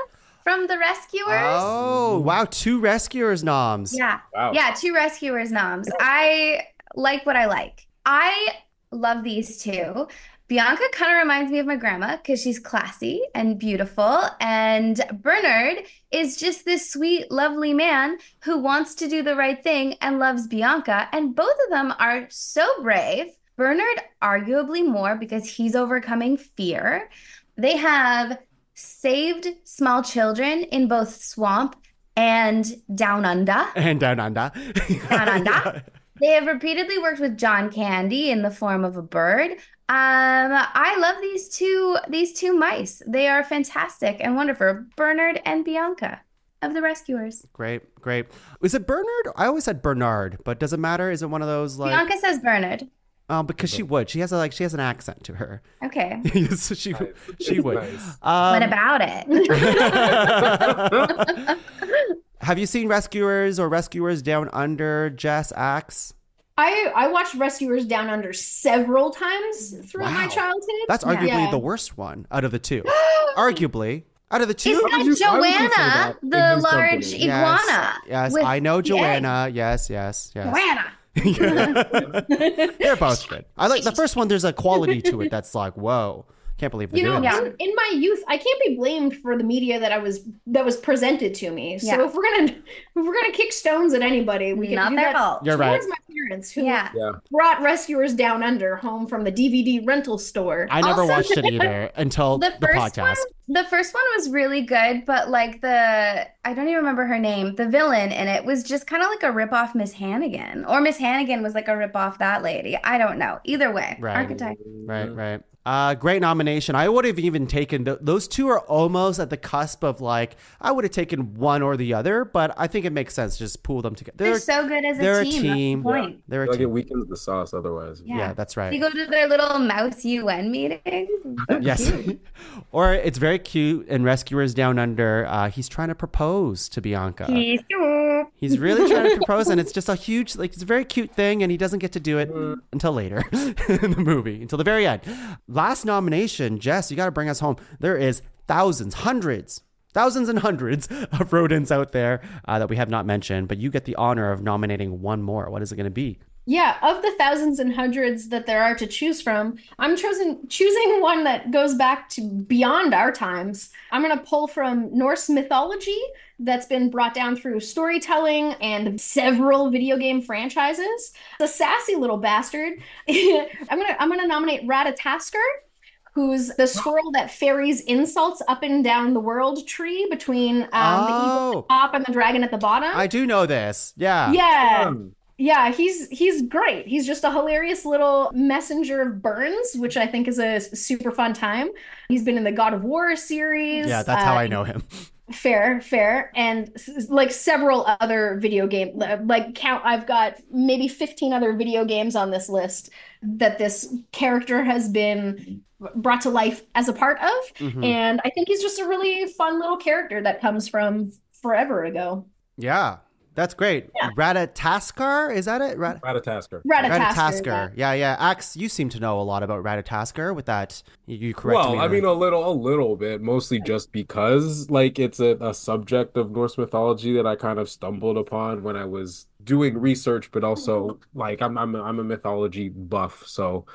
from The Rescuers. Oh, wow. 2 rescuers noms. Yeah. Wow. Yeah, 2 rescuers noms. I like what I like. I love these 2. Bianca kind of reminds me of my grandma because she's classy and beautiful. And Bernard is just this sweet, lovely man who wants to do the right thing and loves Bianca. And both of them are so brave. Bernard, arguably more because he's overcoming fear. They have saved small children in both swamp and down under. And down under. Down under. They have repeatedly worked with John Candy in the form of a bird. I love these two mice. They are fantastic and wonderful. Bernard and Bianca of The Rescuers. Great. Is it Bernard? I always said Bernard, but does it matter? Is it one of those like? Bianca says Bernard. Because she would. She has an accent to her. Okay. So she would. Nice. What about it? Have you seen Rescuers or Rescuers Down Under, Jess, Axe? I watched Rescuers Down Under several times throughout my Wow. childhood. That's arguably Yeah. the worst one out of the 2. Arguably. Out of the two? It's got I would say Joanna, that in the his large company. iguana. Yes, with I know the egg. Joanna. Yes. Joanna. They're both good. I like the first one. There's a quality to it that's like, whoa, can't believe they're doing this. In my youth, I can't be blamed for the media that was presented to me. So Yeah. if we're gonna kick stones at anybody, we can Not do their that fault. You're right. towards my parents who Yeah. brought Rescuers Down Under home from the DVD rental store. I never Also- watched it either until the podcast. The first one was really good, but like I don't even remember her name. The villain in it was just kind of like a ripoff Miss Hannigan, or Miss Hannigan was like a ripoff that lady. I don't know. Either way, Right. archetype. Right. Great nomination. I would have even taken those two are almost at the cusp of like I would have taken one or the other, but I think it makes sense to just pool them together. They're so good as they're a team. That's the team. point. They're a Like it team. weakens the sauce otherwise. Yeah, that's right. You go to their little mouse UN meetings. Yes. Or it's very cute in Rescuers Down Under. He's trying to propose to Bianca. He's really trying to propose, and it's just a huge, like, it's a very cute thing, and he doesn't get to do it until later in the movie, until the very end. Last nomination, Jess, you got to bring us home. There is thousands and hundreds of rodents out there that we have not mentioned, but you get the honor of nominating one more. What is it going to be? Yeah, of the thousands and hundreds that there are to choose from, I'm choosing one that goes back to beyond our times. I'm going to pull from Norse mythology that's been brought down through storytelling and several video game franchises. The sassy little bastard. I'm gonna nominate Ratatasker, who's the squirrel that ferries insults up and down the world tree between the eagle at the top and the dragon at the bottom. I do know this. Yeah. Yeah. Yeah, he's great. He's just a hilarious little messenger of burns, which I think is a super fun time. He's been in the God of War series. Yeah, that's how I know him. Fair. And like several other video game, I've got maybe 15 other video games on this list that this character has been brought to life as a part of. Mm-hmm. And I think he's just a really fun little character that comes from forever ago. Yeah. That's great. Yeah. Ratatasker, is that it? Ratatasker. Ratatasker. Yeah. Axe, you seem to know a lot about Ratatasker with that. You correct me. Well, I mean, a little bit, mostly just because like it's a subject of Norse mythology that I kind of stumbled upon when I was doing research, but also like I'm a mythology buff, so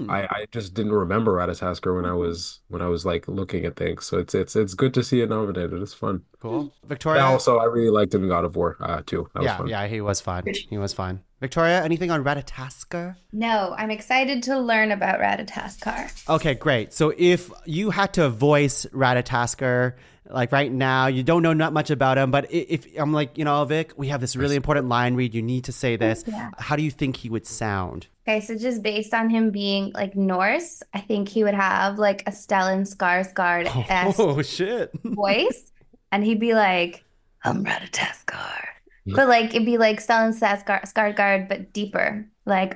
I just didn't remember Ratatasker when I was like looking at things. So it's good to see it nominated. It's fun. Cool. Victoria. And also, I really liked him in God of War too. That was fun. Yeah, he was fun. Victoria, anything on Ratatasker? No, I'm excited to learn about Ratatasker. Okay, great. So if you had to voice Ratatasker, like right now, you don't know not much about him, but if I'm like, Vic, we have this really important line read. You need to say this. Yeah. How do you think he would sound? Okay, so just based on him being like Norse, I think he would have like a Stellan Skarsgård-esque Oh, shit. voice, and he'd be like, "I'm Ratatasker," but like it'd be like Stellan Skarsgård, but deeper. Like,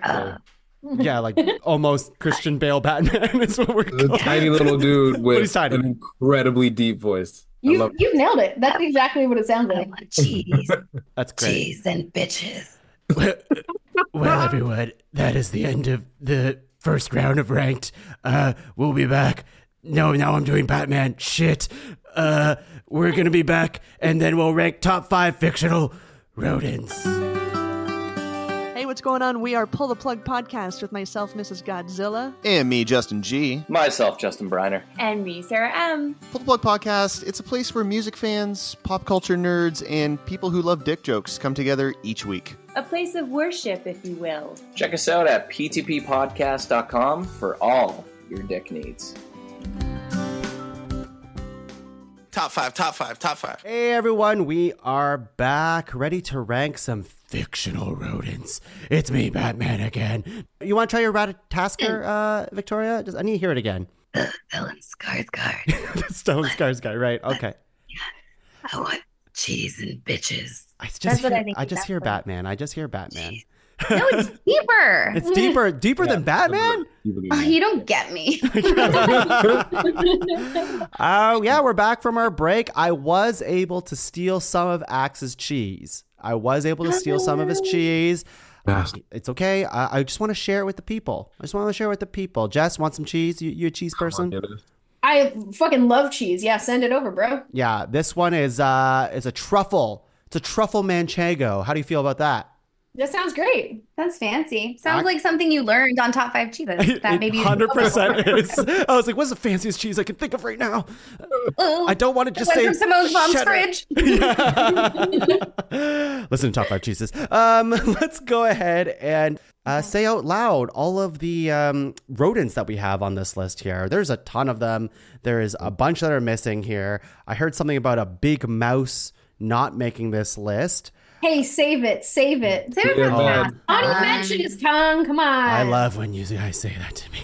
Yeah, like almost Christian Bale Batman is what we're The calling. tiny little dude with he's tiny. an incredibly deep voice. You've nailed it. That's exactly what it sounds I like. want cheese, That's great. cheese and bitches. Well, everyone, that is the end of the first round of ranked. We'll be back. No, now I'm doing Batman. Shit. We're gonna be back, and then we'll rank top 5 fictional rodents. Hey, what's going on? We are Pull the Plug Podcast with myself, Mrs. Godzilla. And me, Justin G. Myself, Justin Briner. And me, Sarah M. Pull the Plug Podcast, it's a place where music fans, pop culture nerds, and people who love dick jokes come together each week. A place of worship, if you will. Check us out at ptppodcast.com for all your dick needs. Top five. Hey, everyone, we are back, ready to rank some fictional rodents. It's me, Batman, again. You want to try your Ratatasker, Victoria? I need to hear it again. Stellan Skarsgård. Stellan Skarsgård, right? Okay. I want cheese and bitches. I That's just hear Batman. I just hear Batman. No, it's deeper. It's deeper than Batman? Oh, you don't get me. Yeah, we're back from our break. I was able to steal some of Axe's cheese. I was able to steal some of his cheese. Bastard. It's okay. I just want to share it with the people. Jess, want some cheese? You a cheese person? I fucking love cheese. Yeah, send it over, bro. Yeah, this one is a truffle. It's a truffle manchego. How do you feel about that? That sounds great. Sounds fancy. Sounds like something you learned on Top 5 cheeses. That maybe 100% is. I was like, what's the fanciest cheese I can think of right now? I don't want to just say from Simone's mom's cheddar. fridge. Listen to Top 5 cheeses. Let's go ahead and say out loud all of the rodents that we have on this list here. There's a ton of them. There is a bunch that are missing here. I heard something about a big mouse not making this list. Hey, save it. Save it. Save it for last. Honey mention his tongue. Come on. I love when you guys say that to me.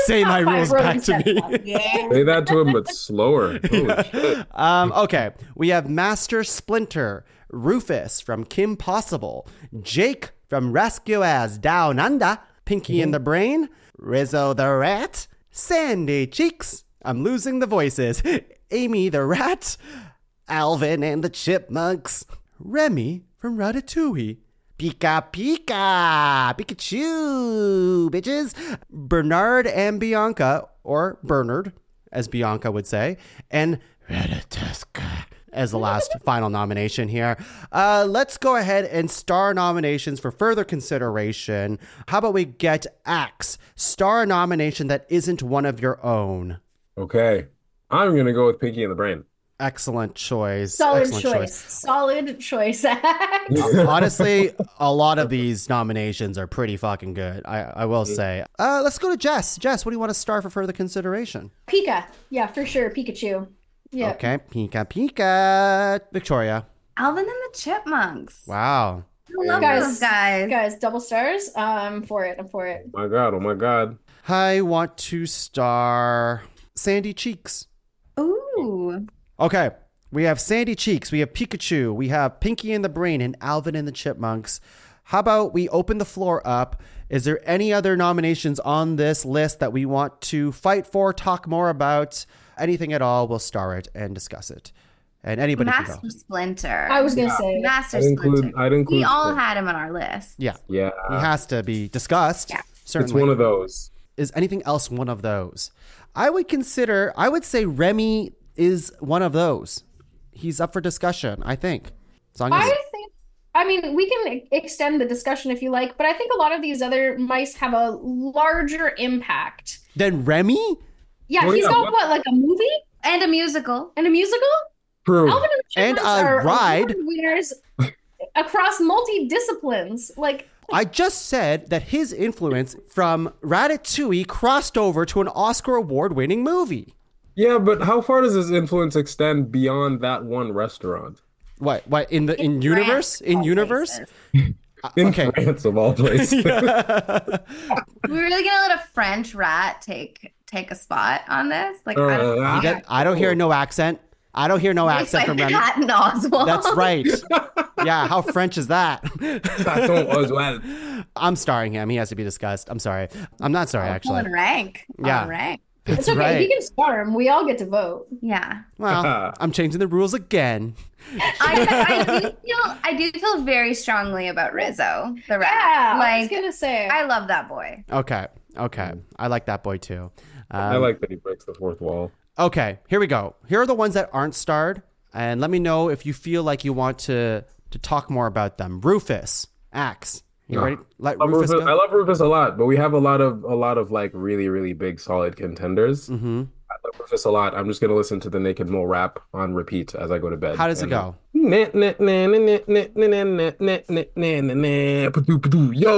Say my rules back to me. Yeah. Say that to him, but slower. Holy shit. Okay, we have Master Splinter, Rufus from Kim Possible, Jake from Rescue As Down Under, Pinky in the Brain, Rizzo the Rat, Sandy Cheeks, I'm losing the voices, Amy the Rat, Alvin and the Chipmunks, Remy from Ratatouille, Pika Pika, Pikachu, bitches, Bernard and Bianca, or Bernard, as Bianca would say, and Ratatuska as the last final nomination here. Let's go ahead and star nominations for further consideration. How about we get Axe, star nomination that isn't one of your own? Okay. I'm going to go with Pinky in the Brain. Excellent choice. Solid Excellent choice. Solid choice. Honestly, a lot of these nominations are pretty fucking good. I will say. Let's go to Jess. Jess, what do you want to star for further consideration? Pika. Yeah, for sure. Pikachu. Yeah. Okay. Pika Pika. Victoria. Alvin and the Chipmunks. Wow. I love those guys. Guys, double stars. I'm for it. Oh my God. Oh my God. I want to star Sandy Cheeks. Ooh. Okay, we have Sandy Cheeks, we have Pikachu, we have Pinky in the Brain, and Alvin and the Chipmunks. How about we open the floor up? Is there any other nominations on this list that we want to fight for, talk more about? Anything at all, we'll star it and discuss it. And anybody can Master go. Splinter. I was going to say. Master Splinter. I'd include We all Splinter. had him on our list. Yeah. Yeah. He has to be discussed. Yeah. Certainly. It's one of those. Is anything else one of those? I would say Remy is one of those. He's up for discussion, I think. I mean, we can extend the discussion if you like, but I think a lot of these other mice have a larger impact. Then Remy? Yeah, Well, he's yeah, got what, like a movie And a musical. and a musical? True. Alvin and the And Chipmunks a are ride. award winners across multi-disciplines. Like, I just said that his influence from Ratatouille crossed over to an Oscar award-winning movie. Yeah, but how far does his influence extend beyond that one restaurant? What in universe? In universe? In Okay. France, of all places. We're really gonna let a French rat take a spot on this? Like, I don't hear no accent. I don't hear no accent from Remy. Patton Oswalt. That's right. Yeah, how French is that? I'm starring him. He has to be discussed. I'm sorry. I'm not sorry, actually. Pulling rank. Yeah. Pulling rank. That's it's okay. right. He can star him. We all get to vote. Yeah. Well, I'm changing the rules again. I do feel very strongly about Rizzo, the rat. Yeah, I was Like, gonna say. I love that boy. Okay. I like that boy too. I like that he breaks the fourth wall. Okay, here we go. Here are the ones that aren't starred, and let me know if you feel like you want to talk more about them. Rufus, Axe. You ready? Let Rufus go? I love Rufus a lot, but we have a lot of like really, really big solid contenders. Mm-hmm. I love Rufus a lot. I'm just gonna listen to the Naked Mole rap on repeat as I go to bed. How does it go? Yo,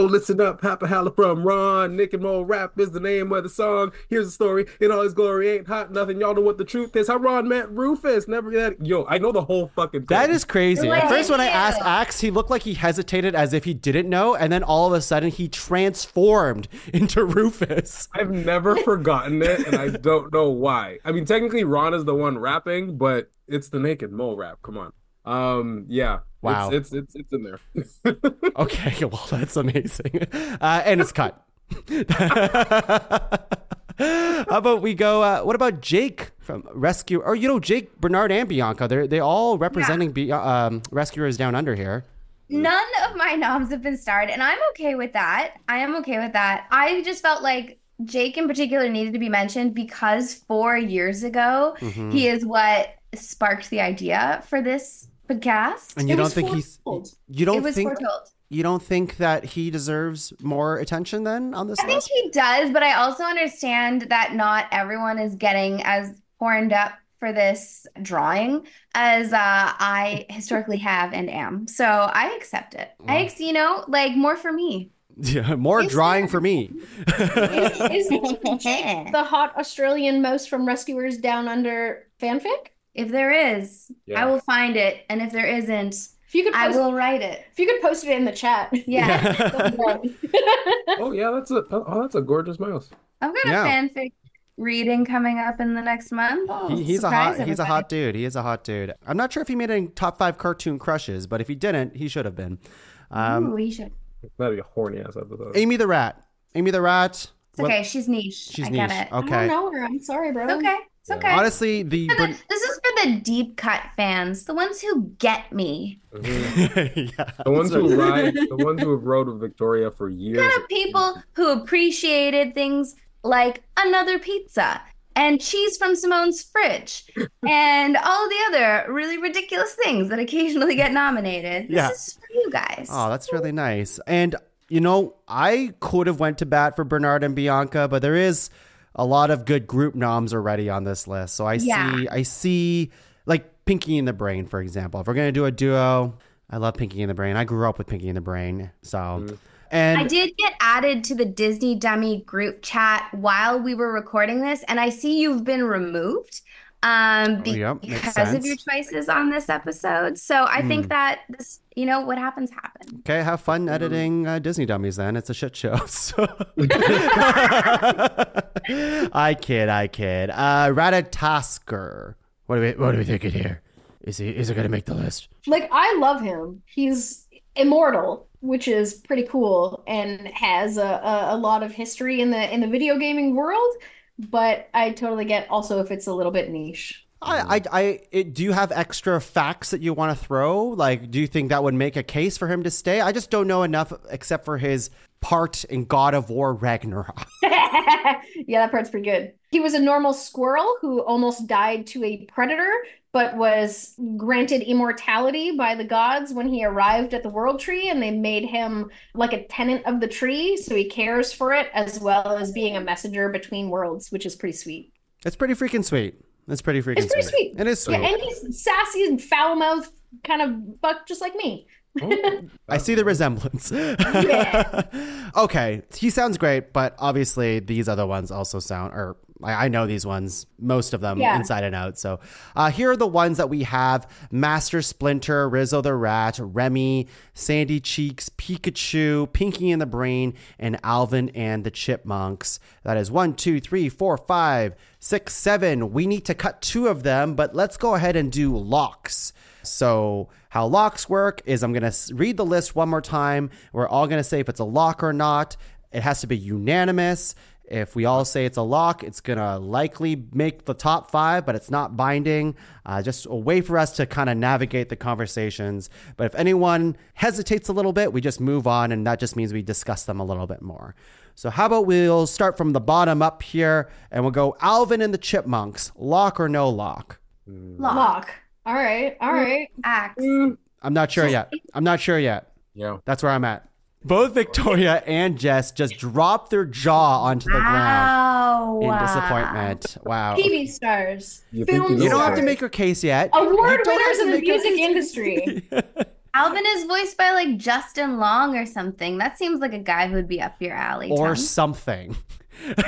listen up, Papa Holla from Ron. Naked Mole Rap is the name of the song. Here's the story in all his glory. Ain't hot nothing. Y'all know what the truth is. How Ron met Rufus. Never that. Yo, I know the whole fucking thing. That is crazy. Like, At first, when I yeah. asked Axe, he looked like he hesitated as if he didn't know, and then all of a sudden he transformed into Rufus. I've never forgotten it, and I don't know why. I mean, technically, Ron is the one rapping, but it's the Naked Mole rap. Come on. Yeah. Wow. It's in there. Okay, well, that's amazing. And it's cut. How about we go, what about Jake from Rescue, or, Jake, Bernard, and Bianca. They all representing Rescuers Down Under here. None of my noms have been starred, and I'm okay with that. I just felt like Jake in particular needed to be mentioned because 4 years ago, Mhm. he is what sparked the idea for this podcast. And you It don't was think foretold. you don't It was think foretold. you don't think that he deserves more attention then on this I think list? he does, but I also understand that not everyone is getting as horned up for this drawing as I historically have and am. So I accept it. Like more for me. Yeah, more drawing for me. Is the hot Australian mouse from Rescuers Down Under fanfic? If there is, Yeah. I will find it, and if there isn't, If you could I post, will write it. if you could post it in the chat. Yeah. Oh yeah, that's a gorgeous mouse. I've got Yeah. a fanfic reading coming up in the next month. He's a Surprise hot everybody. dude. He is a hot dude. I'm not sure if he made any top 5 cartoon crushes, but if he didn't, he should have been. Ooh, we should. That'd be a horny ass episode. Amy the Rat. Amy the Rat. It's okay. She's niche. She's I get niche. it. I Okay. don't know her. I'm sorry, bro. It's okay. It's Yeah. okay. Honestly, This is for the deep cut fans, the ones who get me. yeah, The ones who have rode with Victoria for years. Kind of people who appreciated things like another pizza and cheese from Simone's fridge and all of the other really ridiculous things that occasionally get nominated. Yeah. This is for you guys. Oh, that's really nice. And I could have went to bat for Bernard and Bianca, but there is a lot of good group noms already on this list. So I see like Pinky in the Brain, for example. If we're gonna do a duo, I love Pinky in the Brain. I grew up with Pinky in the Brain. So and I did get added to the Disney Dummy group chat while we were recording this, and I see you've been removed yep, makes because of your sense. choices on this episode. So I think that this, what happens happens. Okay, have fun editing Disney Dummies then. It's a shit show. So. I kid. Ratatasker. What do we think of here? Is it going to make the list? Like, I love him. He's immortal, which is pretty cool, and has a lot of history in the video gaming world. But I totally get also if it's a little bit niche. Do you have extra facts that you want to throw? Like, do you think that would make a case for him to stay? I just don't know enough except for his part in God of War Ragnarok. Yeah, that part's pretty good. He was a normal squirrel who almost died to a predator, but was granted immortality by the gods when he arrived at the World Tree, and they made him like a tenant of the tree, so he cares for it as well as being a messenger between worlds, which is pretty sweet. It's pretty freaking sweet. It's pretty freaking sweet. It is sweet. Yeah, and he's sassy and foul-mouthed kind of buck just like me. I see the resemblance. Yeah. Okay, he sounds great, but obviously these other ones also sound, or I know these ones, most of them inside and out. So here are the ones that we have: Master Splinter, Rizzo the Rat, Remy, Sandy Cheeks, Pikachu, Pinky in the Brain, and Alvin and the Chipmunks. That is 1, 2, 3, 4, 5, 6, 7. We need to cut 2 of them, but let's go ahead and do locks. So how locks work is I'm going to read the list one more time. We're all going to say if it's a lock or not. It has to be unanimous. If we all say it's a lock, it's going to likely make the top 5, but it's not binding. Just a way for us to kind of navigate the conversations. But if anyone hesitates a little bit, we just move on, and that just means we discuss them a little bit more. So how about we'll start from the bottom up here, and we'll go Alvin and the Chipmunks. Lock or no lock? Lock. All right. Axe. I'm not sure yet. Yeah. That's where I'm at. Both Victoria and Jess just dropped their jaw onto the ground in disappointment. Wow. TV stars. You Film You don't have to stars. make your case yet. Award You don't have winners to in the make your music case. industry. Alvin is voiced by like Justin Long or something. That seems like a guy who would be up your alley. Or Tom. something.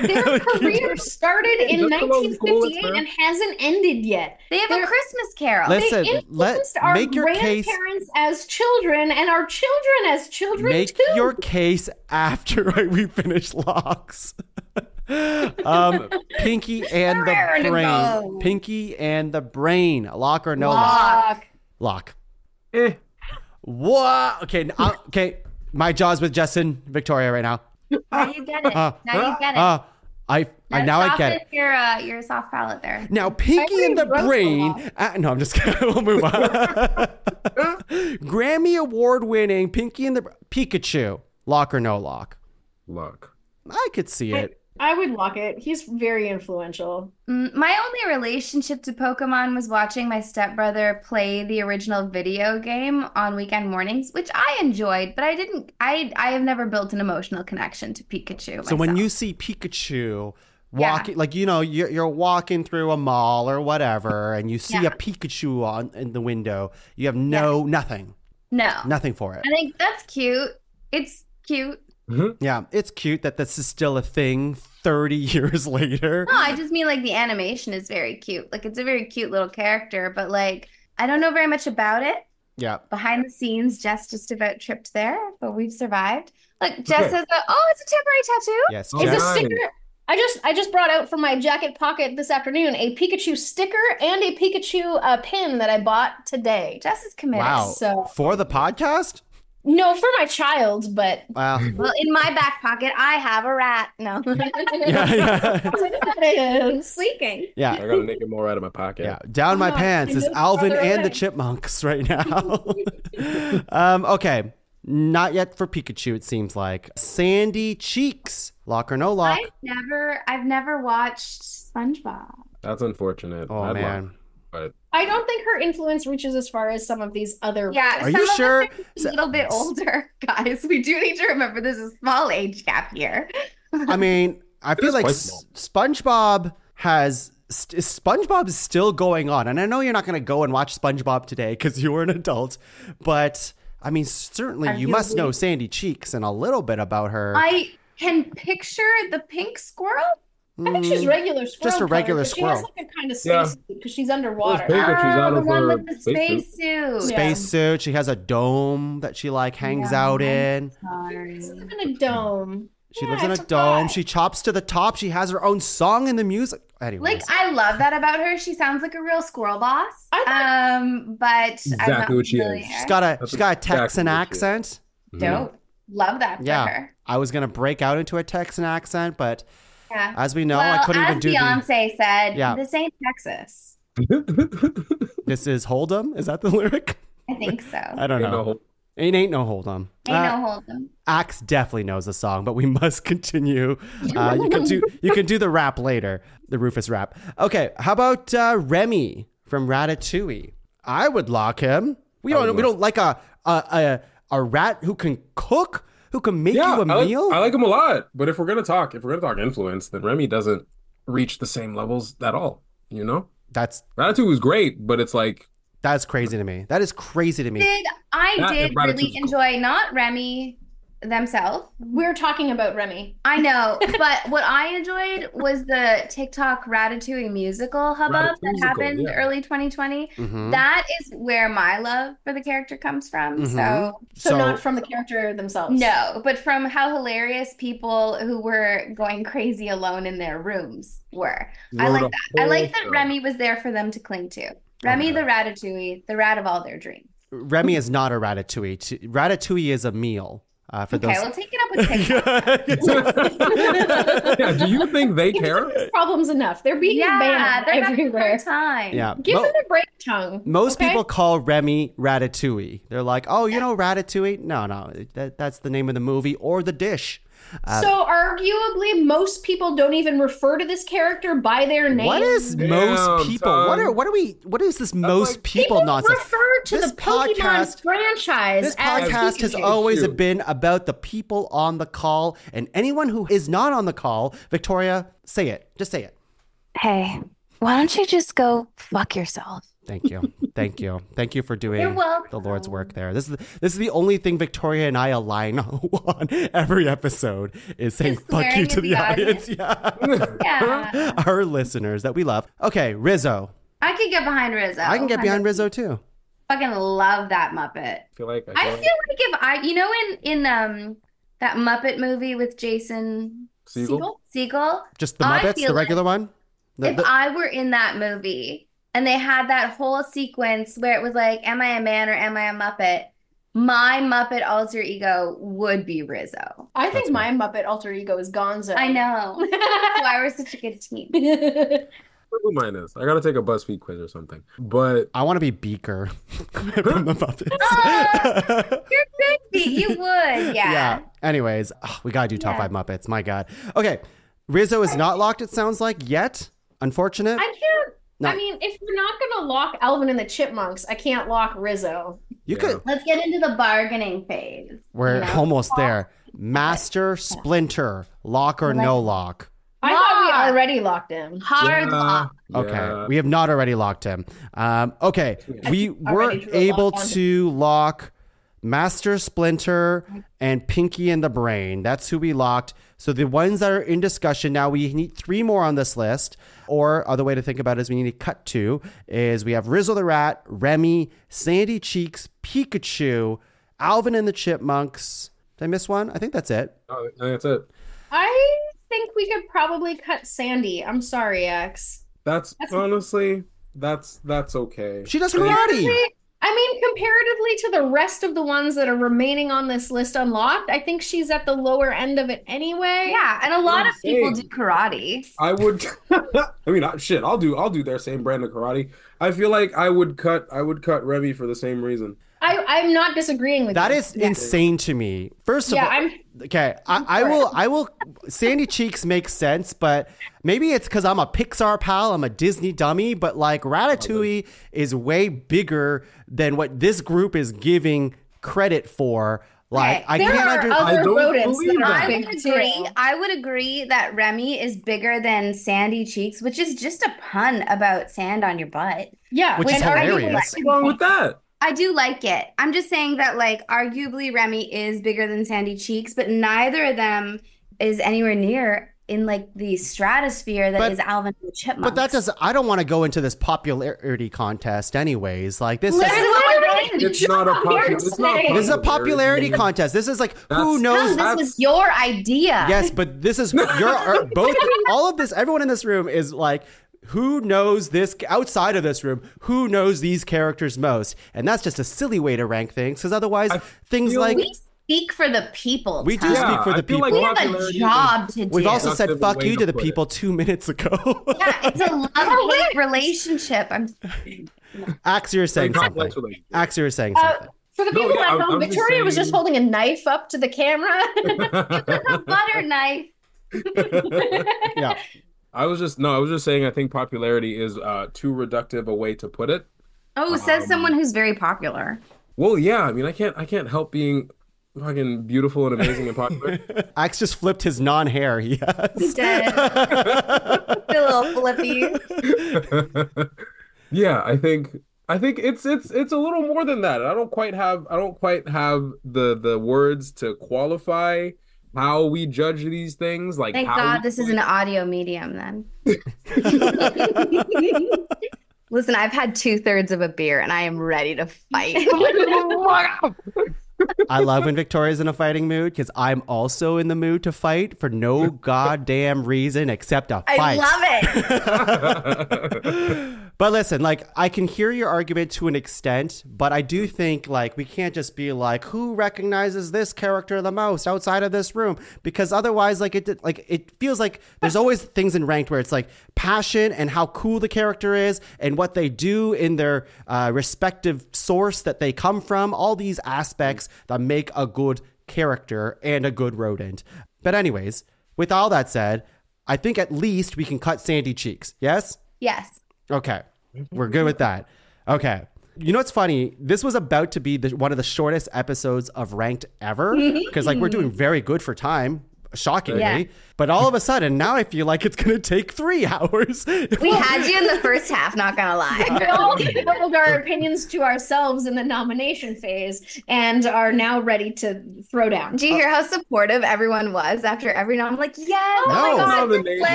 Their career started in Just about as cool as 1958 her. and hasn't ended yet. They have a Christmas Carol. Listen, They let influenced our make your case. grandparents as children and our children as children Make too. your case after we finish locks. Pinky and the Where to Brain. go? Pinky and the Brain. Lock or no lock? Lock. Lock. What? Okay. Okay. My jaw's with Justin, Victoria right now. Now you get it. Now you get it. I get it. Your soft palate there. Now, Pinky and the wrote a Brain. No, I'm just kidding. We'll move on. Grammy Award winning Pinky and the Pikachu. Lock or no lock? Lock. I could see it. I would lock it. He's very influential. My only relationship to Pokemon was watching my stepbrother play the original video game on weekend mornings, which I enjoyed, but I have never built an emotional connection to Pikachu myself. So when you see Pikachu walking, like, you know, you're walking through a mall or whatever, and you see a Pikachu in the window, you have nothing. No. Nothing for it. I think that's cute. It's cute. Mm-hmm. Yeah, it's cute that this is still a thing 30 years later. No, I just mean like the animation is very cute. Like it's a very cute little character, but like I don't know very much about it. Yeah. Behind the scenes, Jess just about tripped there, but we've survived. Look, Jess has it's a temporary tattoo. Yes. It's a sticker. I just brought out from my jacket pocket this afternoon a Pikachu sticker and a Pikachu pin that I bought today. Jess is committed. Wow. So for the podcast? No, for my child, but wow. Well, in my back pocket, I have a rat. No. Squeaking. Yeah. I gotta make it more out of my pocket. Yeah. Down my pants is Alvin and the Chipmunks right now. Okay. Not yet for Pikachu, it seems like. Sandy Cheeks. Lock or no lock? I've never watched SpongeBob. That's unfortunate. Oh, man. But I don't think her influence reaches as far as some of these other. Yeah, are you sure? A little bit older, guys. We do need to remember there's a small age gap here. I mean, I feel like SpongeBob is still going on, and I know you're not going to go and watch SpongeBob today because you were an adult, but I mean, certainly you must know Sandy Cheeks and a little bit about her. I can picture the pink squirrel. I think she's regular squirrel. Just a regular color, squirrel. She has like a kind of space because she's underwater. The one with the spacesuit. Spacesuit. She has a dome that she like hangs out in. She lives in a dome. She lives in a dome. She chops to the top. She has her own song in the music. Anyways. Like, I love that about her. She sounds like a real squirrel boss. But exactly what she is. She's got a Texan accent. Dope. Love that for her. I was gonna break out into a Texan accent, but as we know, I couldn't even do Beyonce said, this ain't Texas. This is Hold'em? Is that the lyric? I think so. I don't know. Ain't no Hold'em. Ain't no Hold'em. Axe definitely knows the song, but we must continue. You can do the rap later, the Rufus rap. Okay, how about Remy from Ratatouille? I would lock him. We don't like a rat who can cook, who can make you a meal. I like him a lot, but if we're gonna talk influence, then Remy doesn't reach the same levels at all. You know, Ratatouille was great, but it's like. That's crazy to me. That is crazy to me. I did really enjoy not Remy themselves. We're talking about Remy. I know, but what I enjoyed was the TikTok Ratatouille musical hubbub that happened early 2020. Mm-hmm. That is where my love for the character comes from. Mm-hmm. So not from the character themselves. No, but from how hilarious people who were going crazy alone in their rooms were. I like that. I like that Remy was there for them to cling to. Remy the Ratatouille, the rat of all their dreams. Remy is not a Ratatouille. Ratatouille is a meal. For those... we'll take it up with TikTok. Do you think they care? Problems enough. They're being banned they're everywhere. Time. Yeah, give them a break, Tongue. Most people call Remy Ratatouille. They're like, oh, you know Ratatouille? No, that's the name of the movie or the dish. So arguably, most people don't even refer to this character by their name. What is most people? What is this most people nonsense? People refer to the Pokemon franchise. This podcast has always been about the people on the call, and anyone who is not on the call. Victoria, say it. Just say it. Hey, why don't you just go fuck yourself? Thank you. Thank you for doing the Lord's work there. This is the only thing Victoria and I align on every episode is saying fuck you to the audience. Yeah. Our listeners that we love. Okay, Rizzo. I can get behind Rizzo. I can get behind Rizzo too. Fucking love that Muppet. I feel like in that Muppet movie with Jason Segel? Just the Muppets, the regular one? If I were in that movie and they had that whole sequence where it was like, am I a man or am I a Muppet? My Muppet alter ego would be Rizzo. I think my Muppet alter ego is Gonzo. I know. That's why we're such a good team. Who mine is? I gotta take a BuzzFeed quiz or something. But I want to be Beaker from the Muppets. You're good, you would, yeah. Anyways, we gotta do top 5 Muppets. My God. Okay, Rizzo is not locked, it sounds like, yet. Unfortunate. I can't. No. I mean, if we're not going to lock Alvin and the Chipmunks, I can't lock Rizzo. You could. Let's get into the bargaining phase. We're almost there. Master Splinter, lock or no lock? I thought we already locked him. Hard lock. Okay, we have not already locked him. Okay, we were able to lock Master Splinter and Pinky and the Brain. That's who we locked. So the ones that are in discussion now, we need 3 more on this list. Or other way to think about it is we need to cut 2. Is we have Rizzo the Rat, Remy, Sandy Cheeks, Pikachu, Alvin and the Chipmunks. Did I miss one? I think that's it. Oh, that's it. I think we could probably cut Sandy. I'm sorry, X. That's honestly, that's okay. She does karate. I mean, comparatively to the rest of the ones that are remaining on this list unlocked, I think she's at the lower end of it anyway. Yeah, and a lot of people do karate. I would. I mean, shit. I'll do their same brand of karate. I feel like I would cut Remy for the same reason. I'm not disagreeing with that. you. That is insane to me. First of all, okay, I will. Sandy Cheeks makes sense, but maybe it's because I'm a Pixar pal. I'm a Disney dummy, but like Ratatouille is way bigger than what this group is giving credit for. Like, I can't I would agree that Remy is bigger than Sandy Cheeks, which is just a pun about sand on your butt. Yeah, which is hilarious. What's wrong with that? I do like it. I'm just saying that, like, arguably Remy is bigger than Sandy Cheeks, but neither of them is anywhere near in like the stratosphere that is Alvin and the Chipmunks. But that does. I don't want to go into this popularity contest, anyways. Like this it's not a popularity. This is a popularity contest. This is like who knows. No, this was your idea. Yes, but this is your both. All of this. Everyone in this room is like, who knows this outside of this room? Who knows these characters most? And that's just a silly way to rank things, because otherwise, things like we speak for the people. We do speak for the people. We have a job to do. We've also said "fuck you" to the people 2 minutes ago. Yeah, it's a love-hate relationship. Axe, you're saying something. Axe, you're saying something. For the people at home, Victoria was just holding a knife up to the camera. A butter knife. Yeah. I was just saying I think popularity is too reductive a way to put it. Oh, says someone who's very popular. Well, yeah, I mean, I can't help being fucking beautiful and amazing and popular. Axe just flipped his non-hair. He has. He did. A little flippy. Yeah, I think it's a little more than that. I don't quite have the words to qualify how we judge these things. Like, thank God this is an audio medium then. Listen, I've had 2/3 of a beer and I am ready to fight. I love when Victoria's in a fighting mood, because I'm also in the mood to fight for no goddamn reason except a fight. I love it. But listen, like, I can hear your argument to an extent, but I do think, like, we can't just be like, who recognizes this character the most outside of this room? Because otherwise, it feels like there's always things in ranked where it's like passion and how cool the character is and what they do in their respective source that they come from, all these aspects that make a good character and a good rodent. But anyways, with all that said, I think at least we can cut Sandy Cheeks. Yes? Yes. Okay. We're good with that. Okay. You know what's funny? This was about to be one of the shortest episodes of Ranked ever, because like we're doing very good for time, shockingly. Yeah. But all of a sudden, now I feel like it's going to take 3 hours. We had you in the first half, not going to lie. We all held our opinions to ourselves in the nomination phase and are now ready to throw down. Do you hear how supportive everyone was after every nom? Like, yes, no, oh my God,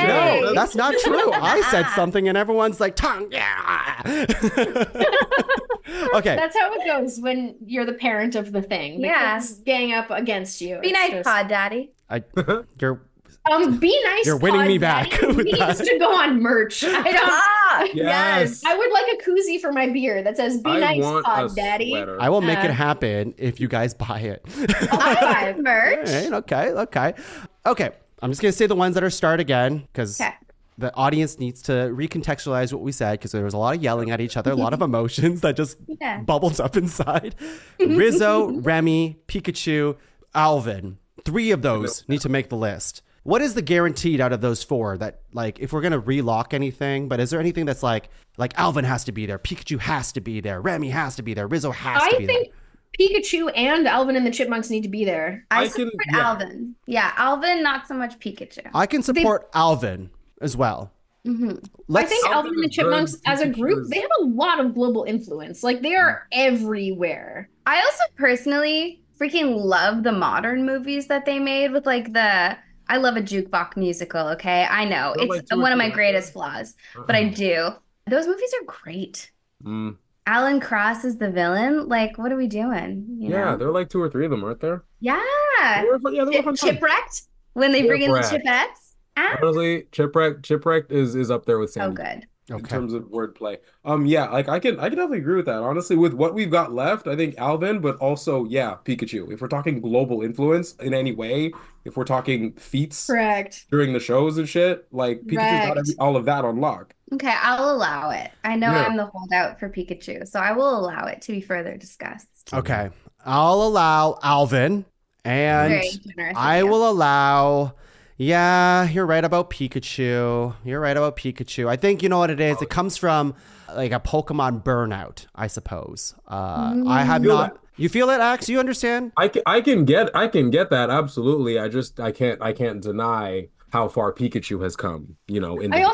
no, that's not true. I said something and everyone's like, tongue, yeah. Okay. That's how it goes when you're the parent of the thing. The kids gang up against you. Be nice, Pod Daddy. Be nice. You're winning me back. He needs to go on merch. Yes. I would like a koozie for my beer that says "Be nice, Pod Daddy." I will make it happen if you guys buy it. I'll buy merch. Right, okay. I'm just gonna say the ones that are start again, because the audience needs to recontextualize what we said, because there was a lot of yelling at each other, a lot of emotions that just bubbles up inside. Rizzo, Remy, Pikachu, Alvin. 3 of those need to make the list. what is the guaranteed out of those 4 that, like, if we're going to relock anything, but is there anything that's like Alvin has to be there, Pikachu has to be there, Remy has to be there, Rizzo has to be there? I think Pikachu and Alvin and the Chipmunks need to be there. I support Alvin. Yeah, Alvin, not so much Pikachu. I can support Alvin as well. I think Alvin and the Chipmunks as a group, they have a lot of global influence. Like, they are everywhere. I also personally freaking love the modern movies that they made with like I love a jukebox musical, okay? I know. It's one of my greatest flaws, but I do. Those movies are great. Alan Cross is the villain. Like, what are we doing? You know? There are like 2 or 3 of them, aren't there? Yeah. They were fun. Chipwrecked when they bring in the Chipettes. Honestly, Chipwrecked is up there with Sandy. So good. In terms of wordplay. Like I can definitely agree with that. Honestly, with what we've got left, I think Alvin, but also, Pikachu. If we're talking global influence in any way, if we're talking feats during the shows and shit, like Pikachu's got all of that on lock. Okay, I'll allow it. I know I'm the holdout for Pikachu, so I will allow it to be further discussed. Okay, I'll allow Alvin, and I will allow... Yeah, you're right about Pikachu. I think you know what it is. It comes from like a Pokemon burnout, I suppose. I have not. You feel it, Axe? You understand? I can get that, absolutely. I can't deny how far Pikachu has come. I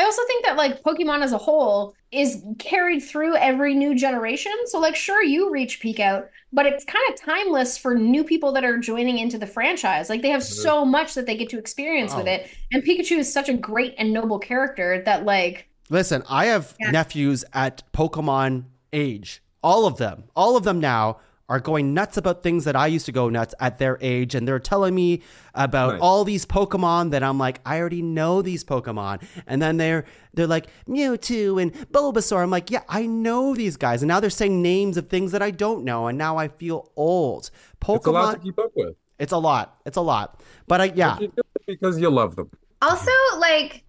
also think that like Pokemon as a whole is carried through every new generation. So like, sure, you reach peak out, but it's kind of timeless for new people that are joining into the franchise. Like they have so much that they get to experience with it. And Pikachu is such a great and noble character that like... Listen, I have nephews at Pokemon age. All of them now are going nuts about things that I used to go nuts at their age. And they're telling me about all these Pokemon that I'm like, I already know these Pokemon. And then they're like Mewtwo and Bulbasaur. I'm like, yeah, I know these guys. And now they're saying names of things that I don't know. And now I feel old. Pokemon, it's a lot to keep up with. It's a lot. But because you love them. Also, like,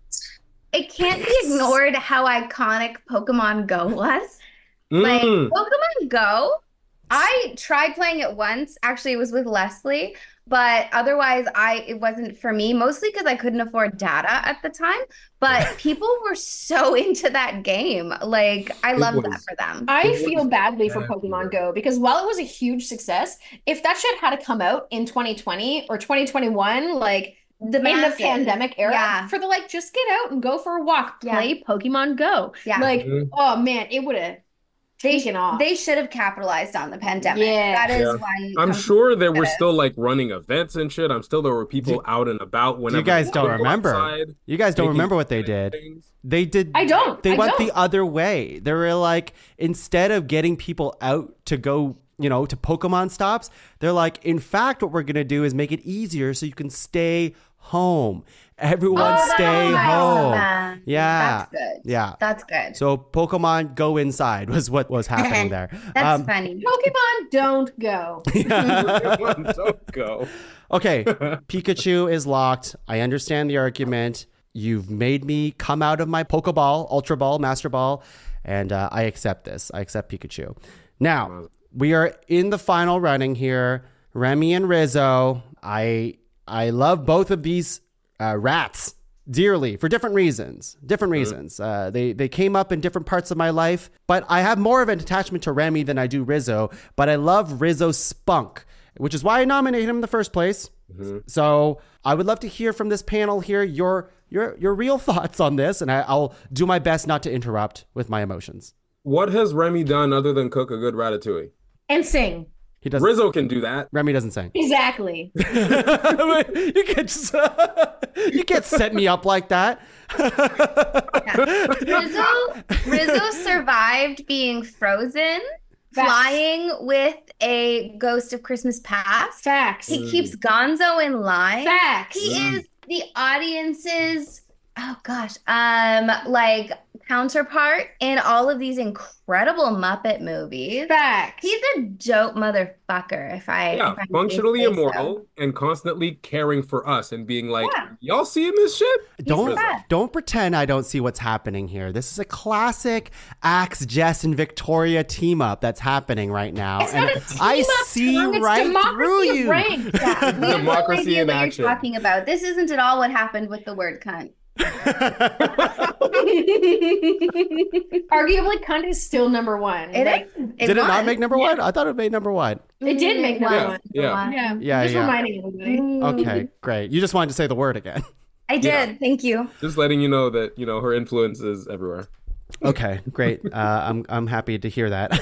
it can't be ignored how iconic Pokemon Go was. Like, Pokemon Go, I tried playing it once. Actually, it was with Leslie, but otherwise it wasn't for me, mostly because I couldn't afford data at the time. But people were so into that game. Like, I love that for them. I feel badly for Pokemon Go because while it was a huge success, if that shit had to come out in 2020 or 2021, like in the pandemic era, for the like, just get out and go for a walk, play Pokemon Go. Yeah. Like, oh man, it would have taken off. They should have capitalized on the pandemic. Yeah. That is one. I'm sure there were still like running events and shit. I'm still there were people out and about whenever. You guys don't remember. You guys don't remember what they did. They did. I don't. They went the other way. They were like, instead of getting people out to go, to Pokemon stops, they're like, in fact, what we're going to do is make it easier so you can stay home. Everyone stay home. Yeah. That's good. Yeah. That's good. So Pokemon go inside was what was happening there. That's funny. Pokemon don't go. Pokemon don't go. Okay. Pikachu is locked. I understand the argument. You've made me come out of my Pokeball, Ultra Ball, Master Ball, and I accept this. I accept Pikachu. Now, we are in the final running here. Remy and Rizzo. I love both of these rats dearly for different reasons. They came up in different parts of my life, but I have more of an attachment to Remy than I do Rizzo. But I love Rizzo's spunk, which is why I nominated him in the first place. So I would love to hear from this panel here your real thoughts on this, and I'll do my best not to interrupt with my emotions. What has Remy done other than cook a good ratatouille? And sing. He doesn't. Rizzo can do that. Remy doesn't sing. Exactly. You can't set me up like that. Rizzo survived being frozen, flying with a Ghost of Christmas Past. Facts. He keeps Gonzo in line. Facts. He is the audience's, like counterpart in all of these incredible Muppet movies. Fact. He's a dope motherfucker, if I may functionally say so. immortal and constantly caring for us and being like, y'all seeing this shit? Don't pretend I don't see what's happening here. This is a classic Axe, Jess, and Victoria team up that's happening right now. It's not a team I up, see Tuong. right It's through democracy you. of rank. Yeah, we have no Democracy idea in what action. you're talking about. This isn't at all what happened with the word cunt. Arguably, cunt is still number one. Did it not make number one? I thought it made number one. It did make number one. Yeah. Just reminding everybody. Okay, great. You just wanted to say the word again. I did. Thank you. Just letting you know that, her influence is everywhere. Okay, great. I'm happy to hear that.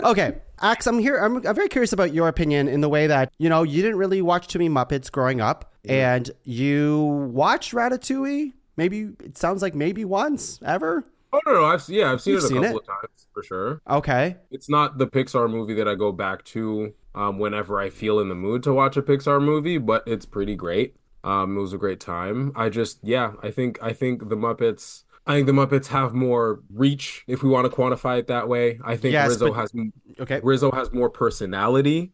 Okay, Axe, I'm very curious about your opinion in the way that, you didn't really watch too many Muppets growing up, and you watched Ratatouille. Maybe it sounds like maybe once ever. Oh no, I've seen it a couple of times for sure. Okay, it's not the Pixar movie that I go back to whenever I feel in the mood to watch a Pixar movie, but it's pretty great. It was a great time. I think the Muppets. I think the Muppets have more reach, if we want to quantify it that way. I think Rizzo has more personality.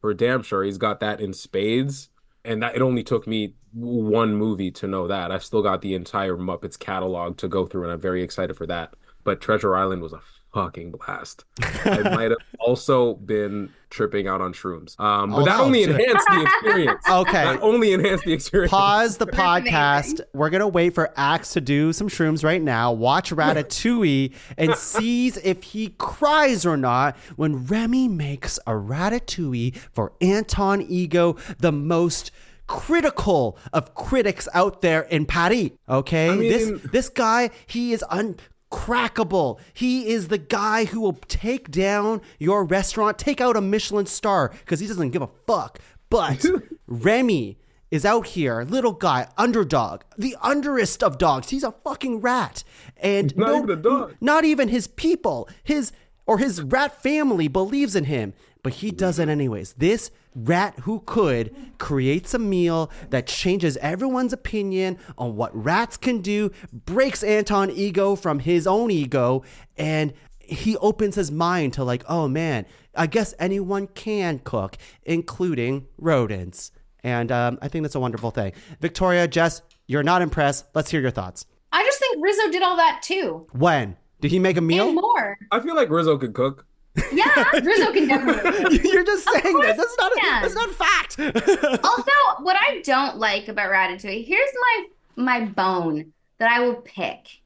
For damn sure, he's got that in spades. And that it only took me one movie to know that. I've still got the entire Muppets catalog to go through, and I'm very excited for that. But Treasure Island was a fucking blast. I might have also been tripping out on shrooms. But that only enhanced the experience. Okay. That only enhanced the experience. Pause the podcast. We're going to wait for Axe to do some shrooms right now, watch Ratatouille, and sees if he cries or not when Remy makes a Ratatouille for Anton Ego, the most critical of critics out there in Paris. Okay? I mean, this guy, he is uncrackable. He is the guy who will take down your restaurant, take out a Michelin star, because he doesn't give a fuck. But Remy is out here, little guy, underdog, the underest of dogs. He's a fucking rat. And not even a dog. Not even his people, his rat family believes in him. But he doesn't anyways. This rat who could creates a meal that changes everyone's opinion on what rats can do, breaks Anton ego from his own ego, and he opens his mind to like, oh man, I guess anyone can cook, including rodents. And I think that's a wonderful thing. Victoria, Jess, you're not impressed. Let's hear your thoughts. I just think Rizzo did all that too. When? Did he make a meal? And more. I feel like Rizzo could cook. Yeah, Rizzo can definitely. You're just saying that. That's not fact. Also, what I don't like about Ratatouille, here's my bone that I will pick.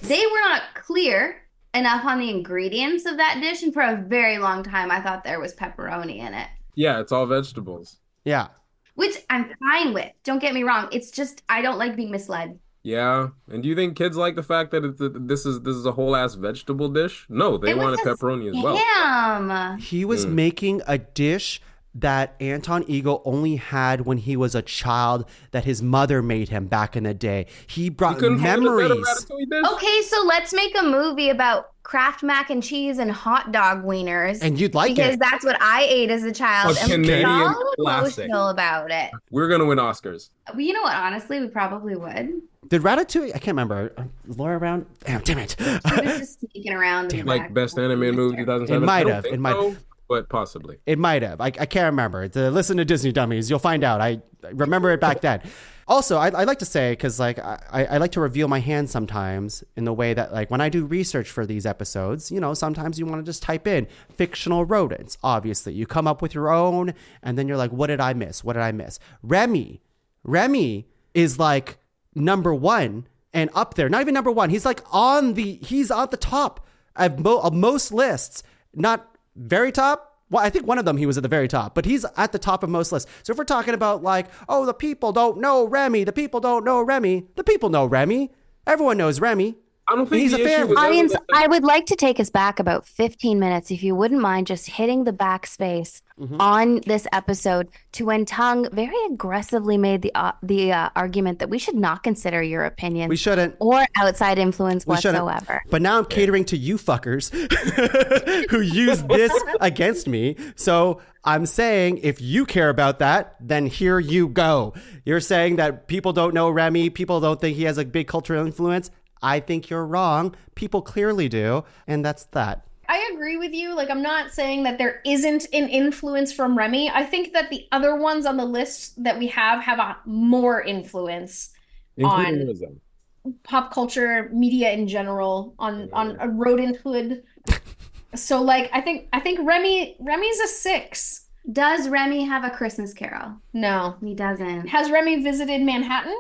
They were not clear enough on the ingredients of that dish, and for a very long time, I thought there was pepperoni in it. Yeah, it's all vegetables. Yeah. Which I'm fine with. Don't get me wrong. It's just I don't like being misled. Yeah, and do you think kids like the fact that this is a whole ass vegetable dish? No, they wanted pepperoni as well. Damn. He was making a dish that Anton Ego only had when he was a child that his mother made him back in the day. He brought memories. Okay, so let's make a movie about Kraft mac and cheese and hot dog wieners. And you'd like because it. that's what I ate as a child. A Canadian classic. Emotional about it. We're going to win Oscars. Well, you know what? Honestly, we probably would. Did Ratatouille? I can't remember. Is Laura around? Damn it. She was just sneaking around. Like best animated movie 2007. It might have. It might have. But possibly. It might have. I can't remember. To listen to Disney Dummies, you'll find out. I remember it back then. Also, I like to say, because like I like to reveal my hand sometimes in the way that like when I do research for these episodes, sometimes you want to just type in fictional rodents. Obviously, you come up with your own, and then you're like, what did I miss? What did I miss? Remy is like number one and up there. Not even number one. He's like he's on the top of most lists. Not very top. Well, I think one of them he was at the very top, but he's at the top of most lists. So if we're talking about like, oh, the people don't know Remy, the people don't know Remy, the people know Remy. Everyone knows Remy. I don't think he's a fan. Audience, I would like to take us back about 15 minutes, if you wouldn't mind just hitting the backspace on this episode to when Tuong very aggressively made the argument that we should not consider your opinion. We shouldn't. Or outside influence whatsoever. Shouldn't. But now I'm catering to you fuckers who use this against me. So I'm saying if you care about that, then here you go. You're saying that people don't know Remy, people don't think he has a big cultural influence. I think you're wrong. People clearly do. And that's that. I agree with you. Like, I'm not saying that there isn't an influence from Remy. I think that the other ones on the list that we have a more influence Including on Rizzo. pop culture, media in general, on a rodenthood. So, like, I think Remy's a 6. Does Remy have a Christmas Carol? No, he doesn't. Has Remy visited Manhattan?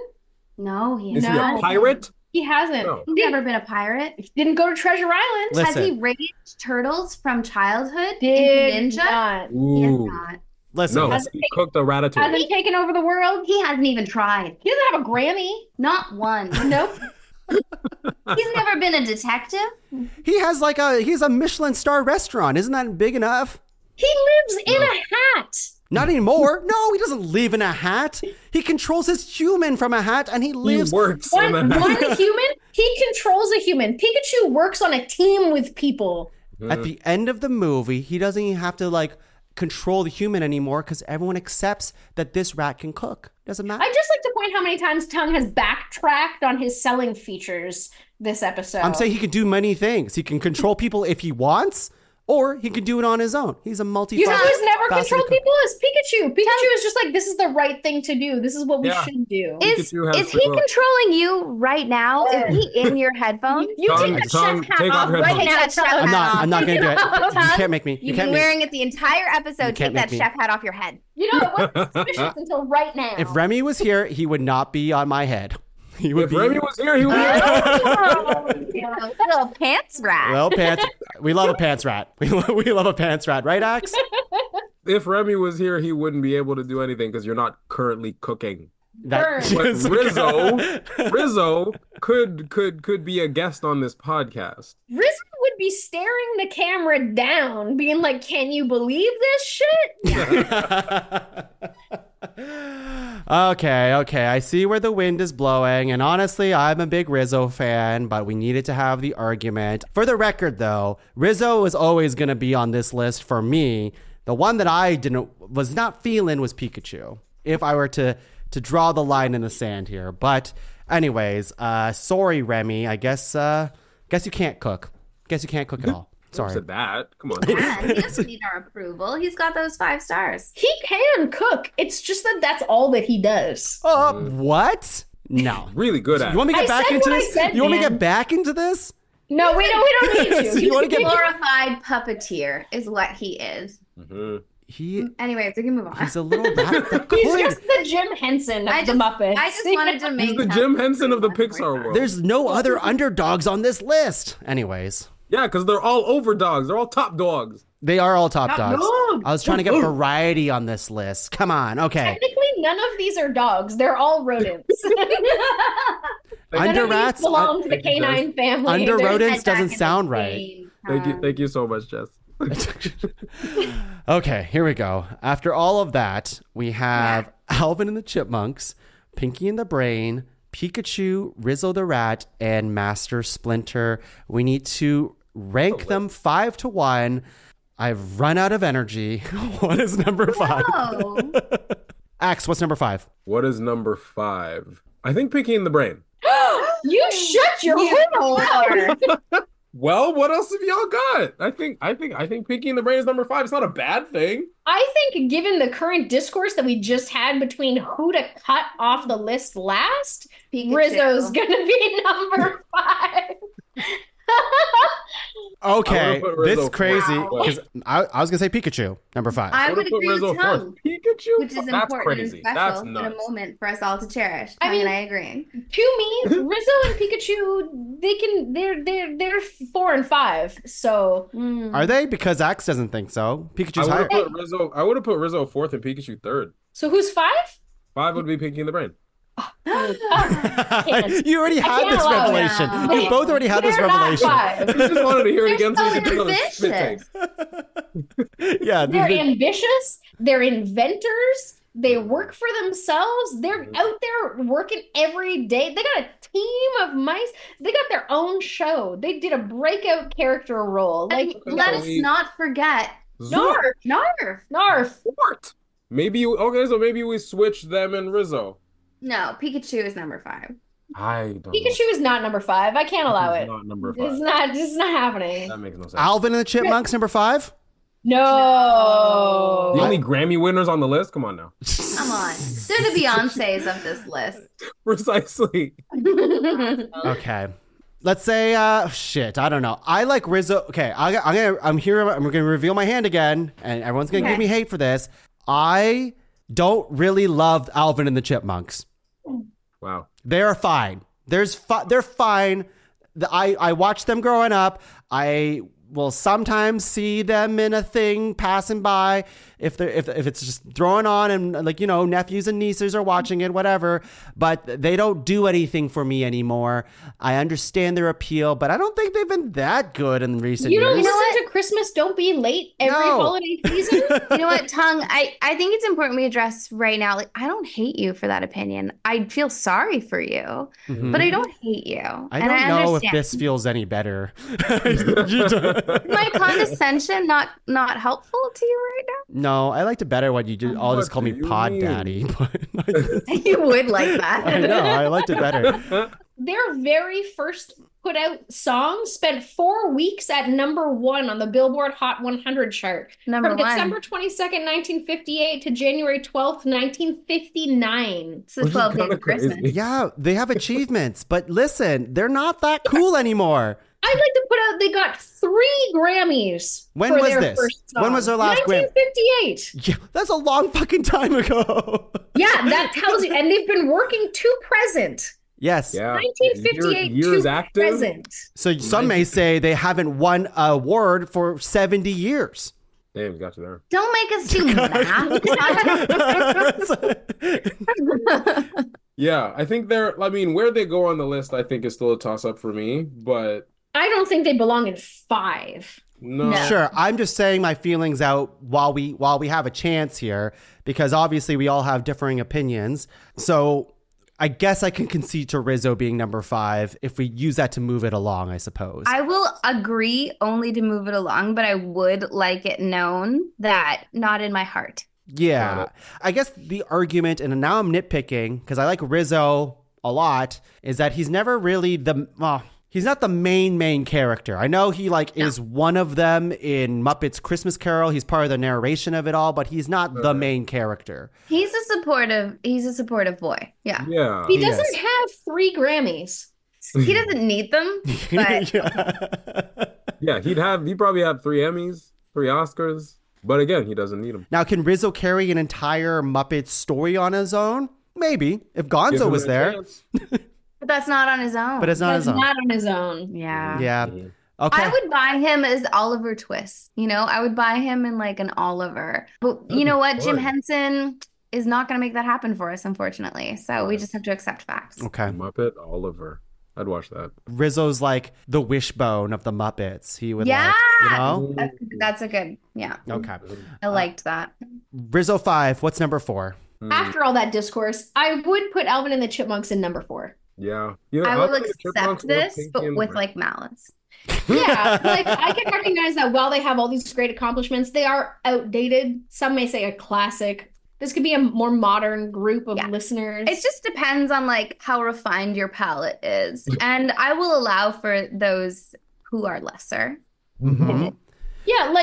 No, he Is hasn't. he a pirate? He hasn't. No. He's never been a pirate. Didn't go to Treasure Island. Listen. Has he raised turtles from childhood? Did into ninja? not. He has Ooh. not. Listen, No, he cooked a ratatouille. Hasn't taken over the world. He hasn't even tried. He doesn't have a Grammy. Not one. Nope. He's never been a detective. he's a Michelin star restaurant. Isn't that big enough? He lives in a hat. Not anymore. No, he doesn't live in a hat. He controls his human from a hat, and he lives. He works One in a human, he controls a human. Pikachu works on a team with people. At the end of the movie, he doesn't even have to control the human anymore because everyone accepts that this rat can cook. Doesn't matter. I just like to point how many times Tongue has backtracked on his selling features this episode. I'm saying he can do many things. He can control people if he wants, or he can do it on his own. He's a multi. You know who's never controlled people is Pikachu. Pikachu is just like, this is the right thing to do. This is what we should do. Is he controlling you right now? Is he in your headphones? You take that chef hat off right now. I'm not going to do it. You can't make me. You've been wearing it the entire episode. Take that chef hat off your head. You know, it wasn't suspicious until right now. If Remy was here, he would not be on my head. If Remy was here, he would be. Little pants rat. Well, pants. We love a pants rat. We love a pants rat, right, Axe? If Remy was here, he wouldn't be able to do anything because you're not currently cooking. That But Rizzo could be a guest on this podcast. Rizzo would be staring the camera down, being like, "Can you believe this shit?" Okay. I see where the wind is blowing, and honestly, I'm a big Rizzo fan, but we needed to have the argument. For the record, though, Rizzo is always going to be on this list for me. The one that I was not feeling was Pikachu. If I were to draw the line in the sand here, but anyways, sorry, Remy. I guess you can't cook. Guess you can't cook at all. Sorry. Said that. Come on. Yeah, he doesn't need our approval. He's got those 5 stars. He can cook. It's just that that's all that he does. What? No. Really good at it. You want me to get back into this? Said, you want me to man. get back into this? No, we don't need to. You wanna get glorified puppeteer is what he is. Mm-hmm. Anyways, we can move on. He's a little rat that He's could. just the Jim Henson of the Muppets. I just wanted to make He's the Jim Henson of the Pixar world. There's no other underdogs on this list. Anyways. Yeah, because they're all over dogs. They're all top dogs. They are all top dogs. dogs. I was trying to get variety on this list. Come on. Okay. Technically, none of these are dogs. They're all rodents. Under rats belong to the canine family. Under They're rodents head back doesn't in sound the right. game. Thank you so much, Jess. Okay, here we go. After all of that, we have Alvin and the Chipmunks, Pinky and the Brain, Pikachu, Rizzo the Rat, and Master Splinter. We need to rank them 5 to 1. I've run out of energy. What is number 5? No. Axe, what's number 5? What is number 5? I think Pinky and the Brain. You shut your hole. Well, what else have y'all got? I think Pinky and the Brain is number 5. It's not a bad thing. I think given the current discourse that we just had between who to cut off the list last, Pikachu. Rizzo's gonna be number 5. Okay, Rizzo this crazy fourth. because I was gonna say Pikachu, number 5. I I'm would gonna put agree Rizzo with fourth. Tongue, Pikachu? which is That's important and crazy. That's special in a nuts. moment for us all to cherish. I mean- and I agree. To me, Rizzo and Pikachu, they're 4 and 5. So Are they? Because Axe doesn't think so. Pikachu's I higher. would have put Rizzo 4th and Pikachu 3rd. so who's 5? 5 would be Pinky and the Brain. You already had can't this allow revelation. that. You both already had this They're not revelation. 5. I just wanted to hear it again so so you could do another spit ambitious. take. Yeah, They're ambitious. They're inventors. They work for themselves. They're out there working every day. They got a team of mice. They got their own show. They did a breakout character role. Like, And let us not forget Zort. Narf. Maybe we switch them and Rizzo. No, Pikachu is number 5. I don't know. Pikachu is not number 5. I can't allow He's it. not number 5. It's not happening. That makes no sense. Alvin and the Chipmunks, number 5? No. The only Grammy winners on the list? Come on now. Come on. They're the Beyoncés of this list. Precisely. Okay. Let's say, shit, I don't know. I like Rizzo. Okay, I'm gonna reveal my hand again, and everyone's gonna give me hate for this. I don't really love Alvin and the Chipmunks. Wow. They're fine. They're fine. I watched them growing up. I will sometimes see them in a thing passing by if it's just thrown on and like, you know, nephews and nieces are watching it, whatever, but they don't do anything for me anymore. I understand their appeal, but I don't think they've been that good in recent years. You don't listen to Christmas Don't Be Late every holiday season? You know what, Tuong? I think it's important we address right now. Like, I don't hate you for that opinion. I feel sorry for you, but I don't hate you. I don't know if this feels any better. My condescension not helpful to you right now? No, I liked it better when you just call me Pod Daddy. You would like that. I know, I liked it better. Their very first put out song spent 4 weeks at number 1 on the Billboard Hot 100 chart. From December 22nd, 1958 to January 12th, 1959. It's the 12 days of Christmas. Yeah, they have achievements, but listen, they're not that cool anymore. I'd like to put out they got 3 Grammys. When was this? When was their last Grammy? 1958. Yeah, that's a long fucking time ago. Yeah, that tells you. And they've been working to present. Yes. Yeah. 1958 years to active. present. So some may say they haven't won an award for 70 years. Damn, got you there. Don't make us do math. Yeah, I think where they go on the list, I think is still a toss-up for me, but I don't think they belong in 5. no. Sure, I'm just saying my feelings out while we have a chance here, because obviously we all have differing opinions. So I guess I can concede to Rizzo being number 5 if we use that to move it along, I suppose. I will agree only to move it along, but I would like it known that not in my heart. Yeah, I guess the argument, and now I'm nitpicking because I like Rizzo a lot, is that he's never really he's not the main character. I know he is one of them in Muppets Christmas Carol. He's part of the narration of it all, but he's not the main character. He's a supportive boy. Yeah. Yeah. He doesn't have 3 Grammys. He doesn't need them, but Yeah, he'd probably have 3 Emmys, 3 Oscars, but again, he doesn't need them. Now, can Rizzo carry an entire Muppet story on his own? Maybe, if Gonzo was there. But that's not on his own. But it's not his own. Not on his own. Yeah. Yeah. Okay. I would buy him as Oliver Twist. You know, I would buy him in like an Oliver. But you know what? Jim Henson is not going to make that happen for us, unfortunately. So we just have to accept facts. Okay. Muppet Oliver. I'd watch that. Rizzo's like the wishbone of the Muppets. He would That's a good, Okay. I liked that. Rizzo 5, what's number 4? After all that discourse, I would put Alvin and the Chipmunks in number 4. Yeah. I will accept this, but with like malice. Yeah, I can recognize that while they have all these great accomplishments, they are outdated. Some may say a classic. This could be a more modern group of listeners. It just depends on like how refined your palate is. And I will allow for those who are lesser. Mm-hmm. Yeah,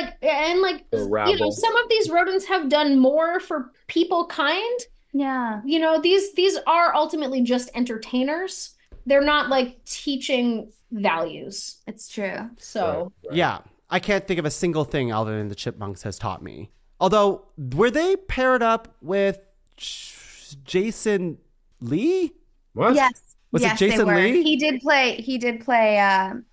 some of these rodents have done more for people kind. Yeah. You know, these are ultimately just entertainers. They're not like teaching values. It's true. So yeah, I can't think of a single thing Alvin and the Chipmunks has taught me. Although, were they paired up with Jason Lee? What? Yes. Was it Jason Lee? He did play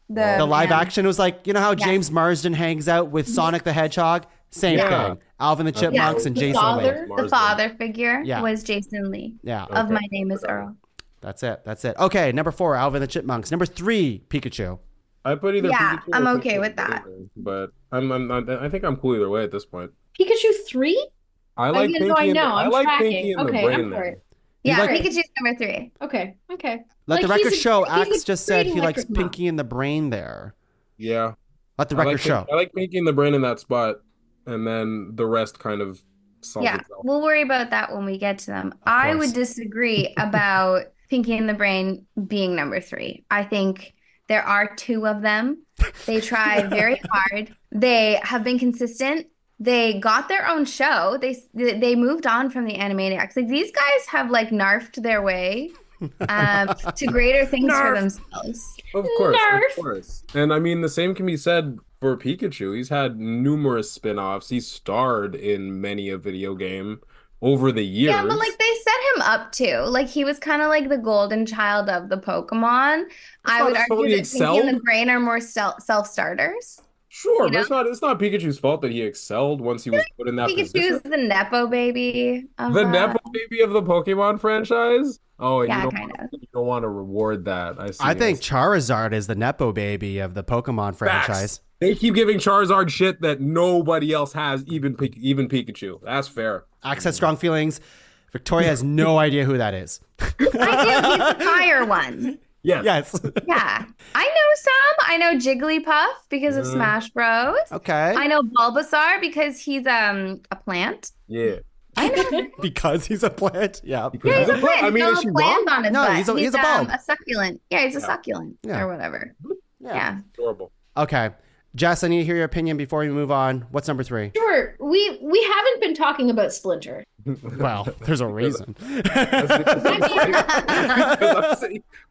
the live action. It was like, you know how James Marsden hangs out with Sonic the Hedgehog? Same thing. Alvin the Chipmunks and Jason Lee. The father figure was Jason Lee. Yeah. Of My Name is Earl. That's it. Okay, number 4, Alvin the Chipmunks. Number 3, Pikachu. I put either Pikachu I'm or okay Pikachu with that. But I think I'm cool either way at this point. Pikachu 3? I like Pinky. I'm Pinky in the brain there. Yeah, Pikachu's number 3. Okay. Let the record show. Axe just said he likes Pinky in the brain there. Yeah. Let the record show. I like Pinky in the brain in that spot, and then the rest kind of solves itself. We'll worry about that when we get to them. I would disagree about Pinky and the Brain being number 3. I think there are 2 of them. They try very hard. They have been consistent. They got their own show. They moved on from the Animaniacs. Like these guys have like narfed their way to greater things for themselves. Of course. And I mean, the same can be said for Pikachu. He's had numerous spin-offs. He's starred in many a video game over the years. Yeah, but like they set him up too. Like he was kind of like the golden child of the Pokemon. I would argue that Pinky and the Brain are more self-starters. Sure, but it's not Pikachu's fault that he excelled once he was put in that position. Pikachu's the Nepo baby. The Nepo baby of the Pokemon franchise? Oh, yeah, you don't want to reward that. I think Charizard is the Nepo baby of the Pokemon franchise. They keep giving Charizard shit that nobody else has, even Pikachu. That's fair. Axe has strong feelings. Victoria has no idea who that is. I do. He's the fire one. Yes. Yeah. I know some. I know Jigglypuff because of Smash Bros. Okay. I know Bulbasaur because he's a plant. Yeah. I know. Because he's a plant? Yeah. Yeah, he's a plant. I mean, is she wrong? On his butt. He's a bulb. A succulent. Yeah, he's a succulent or whatever. Yeah. Adorable. Okay. Jess, I need to hear your opinion before we move on. What's number 3? Sure. We haven't been talking about Splinter. Well, there's a reason.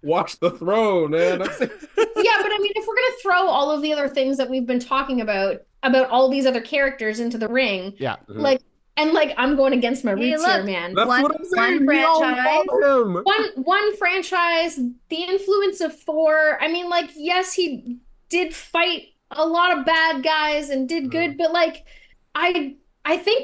Watch the throne, man. Yeah, but I mean, if we're going to throw all of the other things that we've been talking about all these other characters into the ring, I'm going against my roots here, man. That's what I'm saying. One franchise, the influence of 4. I mean, like, yes, he did fight a lot of bad guys and did good, but like, I think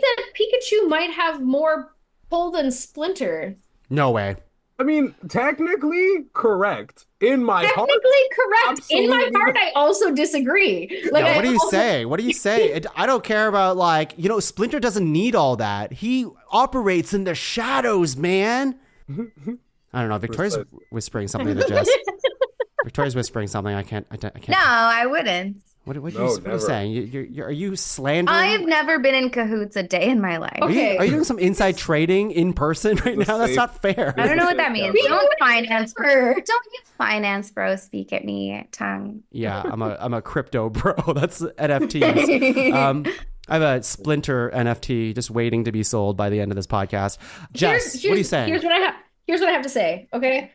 that Pikachu might have more pull than Splinter. No way. I mean, technically correct. In my heart. Technically correct. Absolutely. In my heart, I also disagree. Like, what do you say? What do you say? I don't care about Splinter doesn't need all that. He operates in the shadows, man. I don't know. Victoria's whispering something to Jess. Victoria's whispering something. I can't. No, I wouldn't. What are you saying? Are you slandering? I've never been in cahoots a day in my life. Okay. Are you doing some inside trading in person right now? That's not fair. I don't know what that means. Don't you finance bro speak at me, Tuong. Yeah, I'm a crypto bro. That's NFTs. I have a Splinter NFT just waiting to be sold by the end of this podcast. Jess, what are you saying? Here's what I have to say. Okay.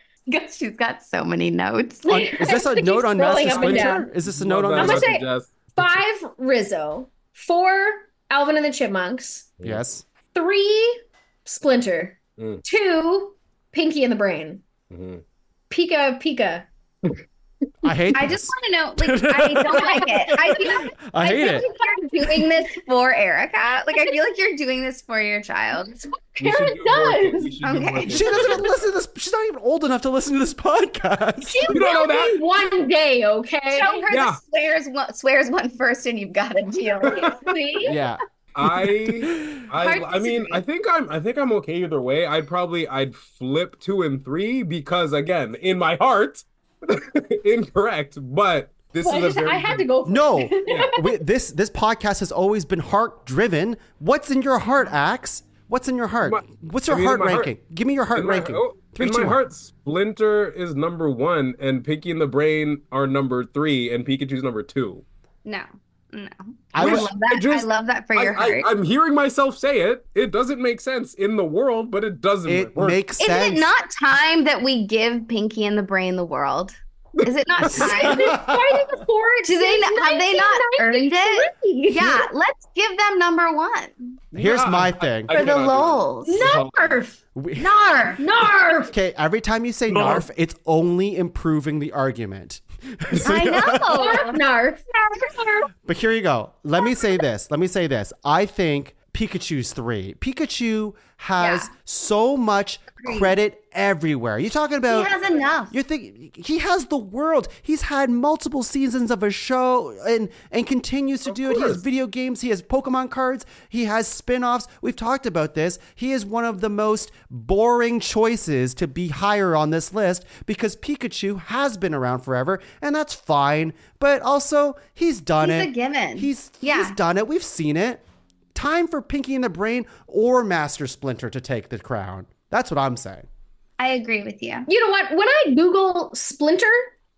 She's got so many notes. Is this a note on Master Splinter? Is this a note on I'm Master going to say 5 Rizzo, 4 Alvin and the Chipmunks. Yes. 3 Splinter. 2 Pinky and the Brain. Pika. I hate this. I just want to know, like, I don't like it. I hate it. Like you're doing this for Erica. Like, I feel like you're doing this for your child. It's what parent does. Okay. She doesn't listen to this. She's not even old enough to listen to this podcast. She will be one day, okay? Show her the swears one first and you've got to deal with it. See? Yeah. I mean, I think I'm okay either way. I'd flip 2 and 3 because, again, in my heart, incorrect, but I had to go for it. This podcast has always been heart driven. What's in your heart, Axe? What's in your heart? What's your heart ranking? Give me your heart ranking. In my heart, Splinter is number 1 and Pinky and the Brain are number 3 and Pikachu's number 2. No. I love that for your heart. I'm hearing myself say it. It doesn't make sense in the world, but it doesn't. It makes sense. Isn't it not time that we give Pinky and the Brain the world? Is it not time? Have they not earned it? Yeah, let's give them number 1. Here's my thing. For the lulz. Narf. Okay, every time you say Narf, it's only improving the argument. I know. Narf. But here you go. Let me say this. I think Pikachu's 3. Pikachu has so much credit everywhere. You're talking about... He has enough. You're thinking he has the world. He's had multiple seasons of a show and continues to do it. He has video games. He has Pokemon cards. He has spin-offs. We've talked about this. He is one of the most boring choices to be higher on this list because Pikachu has been around forever, and that's fine. But also, he's done it. He's a given. He's done it. We've seen it. Time for Pinky and the Brain or Master Splinter to take the crown. That's what I'm saying. I agree with you. You know what? When I Google Splinter,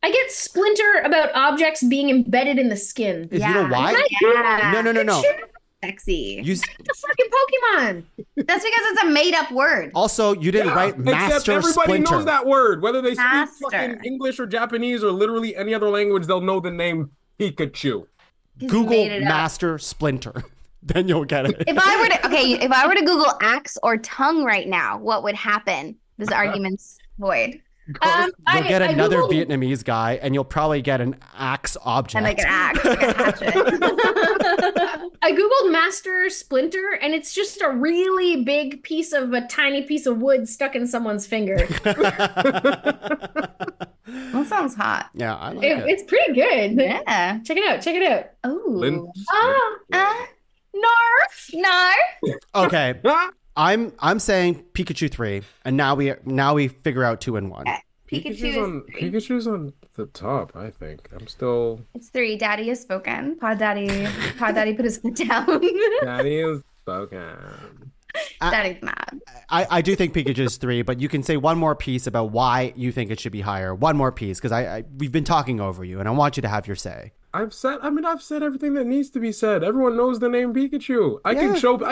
I get Splinter about objects being embedded in the skin. You know why? Yeah. No. Sexy. You, The fucking Pokemon. That's because it's a made-up word. also, you didn't write Master Except everybody Splinter. knows that word. Whether they Master. speak fucking English or Japanese or literally any other language, they'll know the name Pikachu. Google Master Splinter. Then you'll get it. If I were to Google axe or tongue right now, what would happen? This argument's void. You'll get another Googled- Vietnamese guy, and you'll probably get an axe object. And like an axe, like a hatchet. I Googled Master Splinter, and it's just a really big piece of a tiny piece of wood stuck in someone's finger. That sounds hot. Yeah, I like it. It's pretty good. Yeah. Check it out. Check it out. Oh. Narf. No. Okay. I'm saying Pikachu 3, and now we figure out 2 and 1. Pikachu's on the top, I think. I'm still. It's 3. Daddy has spoken. Pod Daddy put his foot down. Daddy is spoken. Daddy's mad. I do think Pikachu's 3, but you can say one more piece about why you think it should be higher. One more piece, because we've been talking over you, and I want you to have your say. I've said everything that needs to be said. Everyone knows the name Pikachu. I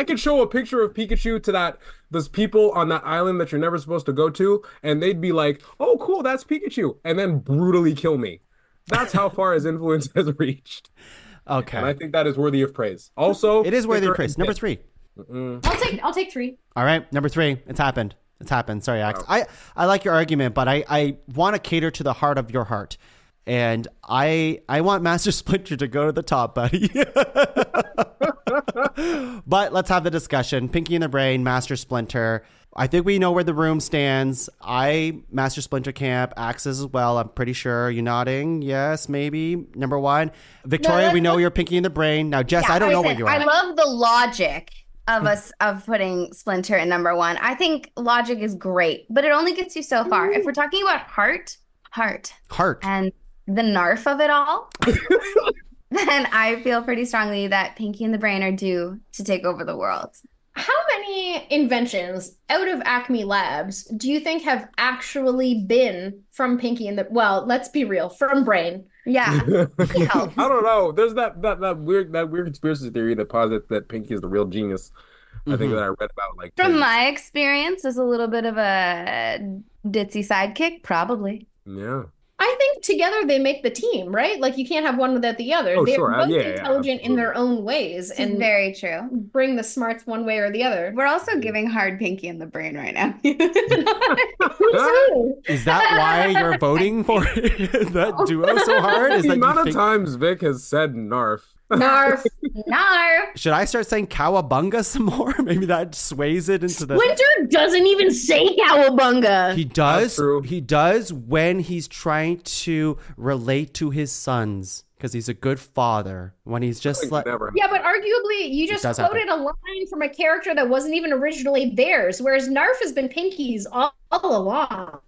could show a picture of Pikachu to those people on that island that you're never supposed to go to, and they'd be like, "Oh, cool, that's Pikachu," and then brutally kill me. That's how far his influence has reached. Okay, and I think that is worthy of praise. Also, it is worthy of praise. Number 3. I'll take 3. All right, number 3. It's happened. Sorry, Axe. I like your argument, but I want to cater to the heart of your heart. And I want Master Splinter to go to the top, buddy. But let's have the discussion. Pinky in the Brain, Master Splinter. I think we know where the room stands. Master Splinter camp, Axes as well, I'm pretty sure. You nodding? Yes, maybe. Number 1. Victoria, we know you're Pinky in the Brain. Now, Jess, I don't know what you are. I love the logic of putting Splinter in number 1. I think logic is great, but it only gets you so far. If we're talking about heart, and the Narf of it all, then I feel pretty strongly that Pinky and the Brain are due to take over the world. How many inventions out of Acme Labs do you think have actually been from Pinky and the... Well, let's be real, from Brain. Yeah. I don't know. There's that weird conspiracy theory that posits that Pinky is the real genius. I think that I read about From my experience as a little bit of a ditzy sidekick, probably. Yeah. I think together they make the team, right? Like you can't have one without the other. Oh, They're sure. both intelligent in their own ways, and very true. Bring the smarts one way or the other. We're also giving hard Pinky in the Brain right now. Is that why you're voting for that duo so hard? Is the that amount of times Vic has said Narf. Narf. Narf. Should I start saying cowabunga some more? Maybe that sways it into the... Splinter doesn't even say cowabunga. He does. He does when he's trying to relate to his sons, because he's a good father. When he's just like... Yeah, but arguably, you just quoted a line from a character that wasn't even originally theirs, whereas Narf has been Pinky's all along.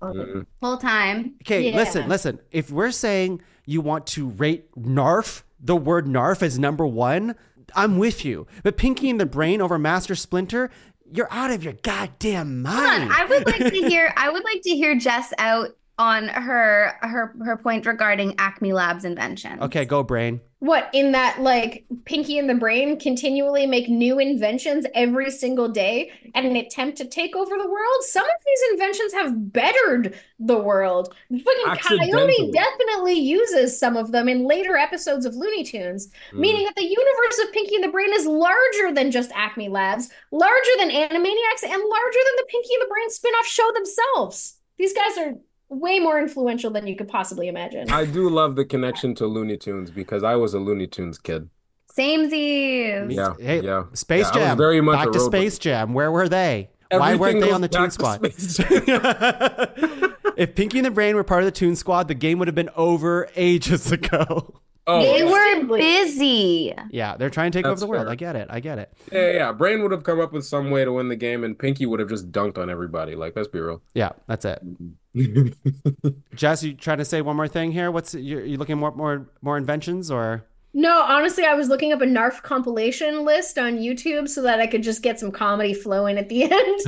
Whole time. Okay, listen. If we're saying you want to rate Narf, the word Narf as number 1, I'm with you. But Pinky in the Brain over Master Splinter, you're out of your goddamn mind. Hold on. I would like to hear Jess out on her point regarding Acme Labs inventions. Okay, go Brain. What, in that, like, Pinky and the Brain continually make new inventions every single day in an attempt to take over the world? Some of these inventions have bettered the world. Fucking Coyote definitely uses some of them in later episodes of Looney Tunes, meaning that the universe of Pinky and the Brain is larger than just Acme Labs, larger than Animaniacs, and larger than the Pinky and the Brain spin-off show themselves. These guys are way more influential than you could possibly imagine. I do love the connection to Looney Tunes because I was a Looney Tunes kid. Samesies. Yeah. Hey, yeah. Space Jam. I was very much back to Space Jam. Where were they? Why weren't they on the Toon Squad? If Pinky and the Brain were part of the Toon Squad, the game would have been over ages ago. Oh, they were busy. Yeah, they're trying to take over the world. I get it. Yeah. Brain would have come up with some way to win the game, and Pinky would have just dunked on everybody. Like, let's be real. Yeah, that's it. Jess, you trying to say one more thing here? You looking more inventions or? No, honestly, I was looking up a Narf compilation list on YouTube so that I could just get some comedy flowing at the end.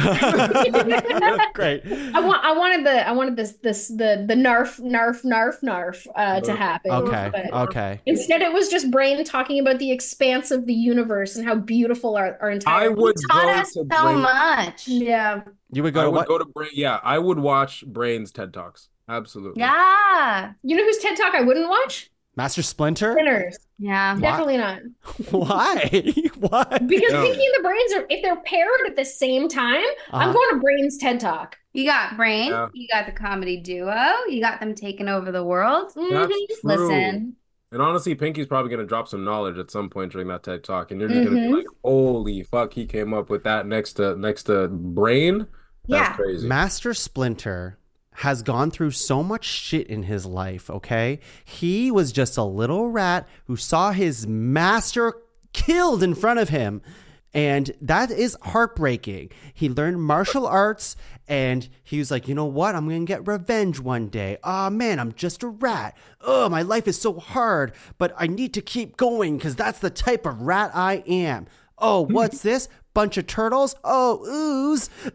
Great. I wanted the Narf to happen. Okay. But Okay. instead, it was just Brain talking about the expanse of the universe and how beautiful our entire. I would Taught go us to so Brain. much. Yeah. You would I go to would what? go to Brain. Yeah, I would watch Brain's TED Talks. Absolutely. Yeah. You know whose TED Talk I wouldn't watch? Master Splinter? Sinners. Yeah. Definitely not. Why? What? Because No. Pinky and the Brains are, if they're paired at the same time, I'm Uh-huh. going to Brains TED Talk. You got Brain. Yeah. You got the comedy duo. You got them taking over the world. That's true. Listen. And honestly, Pinky's probably going to drop some knowledge at some point during that TED Talk, and you're just going to be like, "Holy fuck, he came up with that next to Brain." That's Yeah. crazy. Master Splinter has gone through so much shit in his life, okay? He was just a little rat who saw his master killed in front of him. And that is heartbreaking. He learned martial arts and he was like, you know what? I'm going to get revenge one day. Oh man, I'm just a rat. Oh, my life is so hard, but I need to keep going because that's the type of rat I am. Oh, what's this? Bunch of turtles. Oh,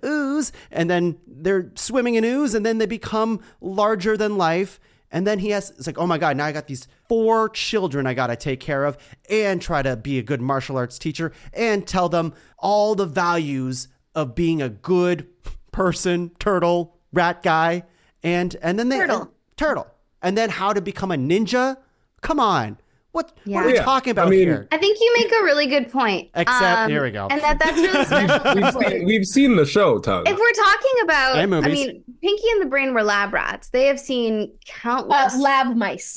ooze. And then they're swimming in ooze and then they become larger than life. And then it's like, oh my God, now I got these 4 children I got to take care of and try to be a good martial arts teacher and tell them all the values of being a good person, turtle, rat guy. And then they turtle. And then how to become a ninja. Come on. What are we talking about here? I think you make a really good point. Except, here we go. And that's really special. We've seen the show, Tug. If we're talking about, And movies. I mean, Pinky and the Brain were lab rats. They have seen countless lab mice.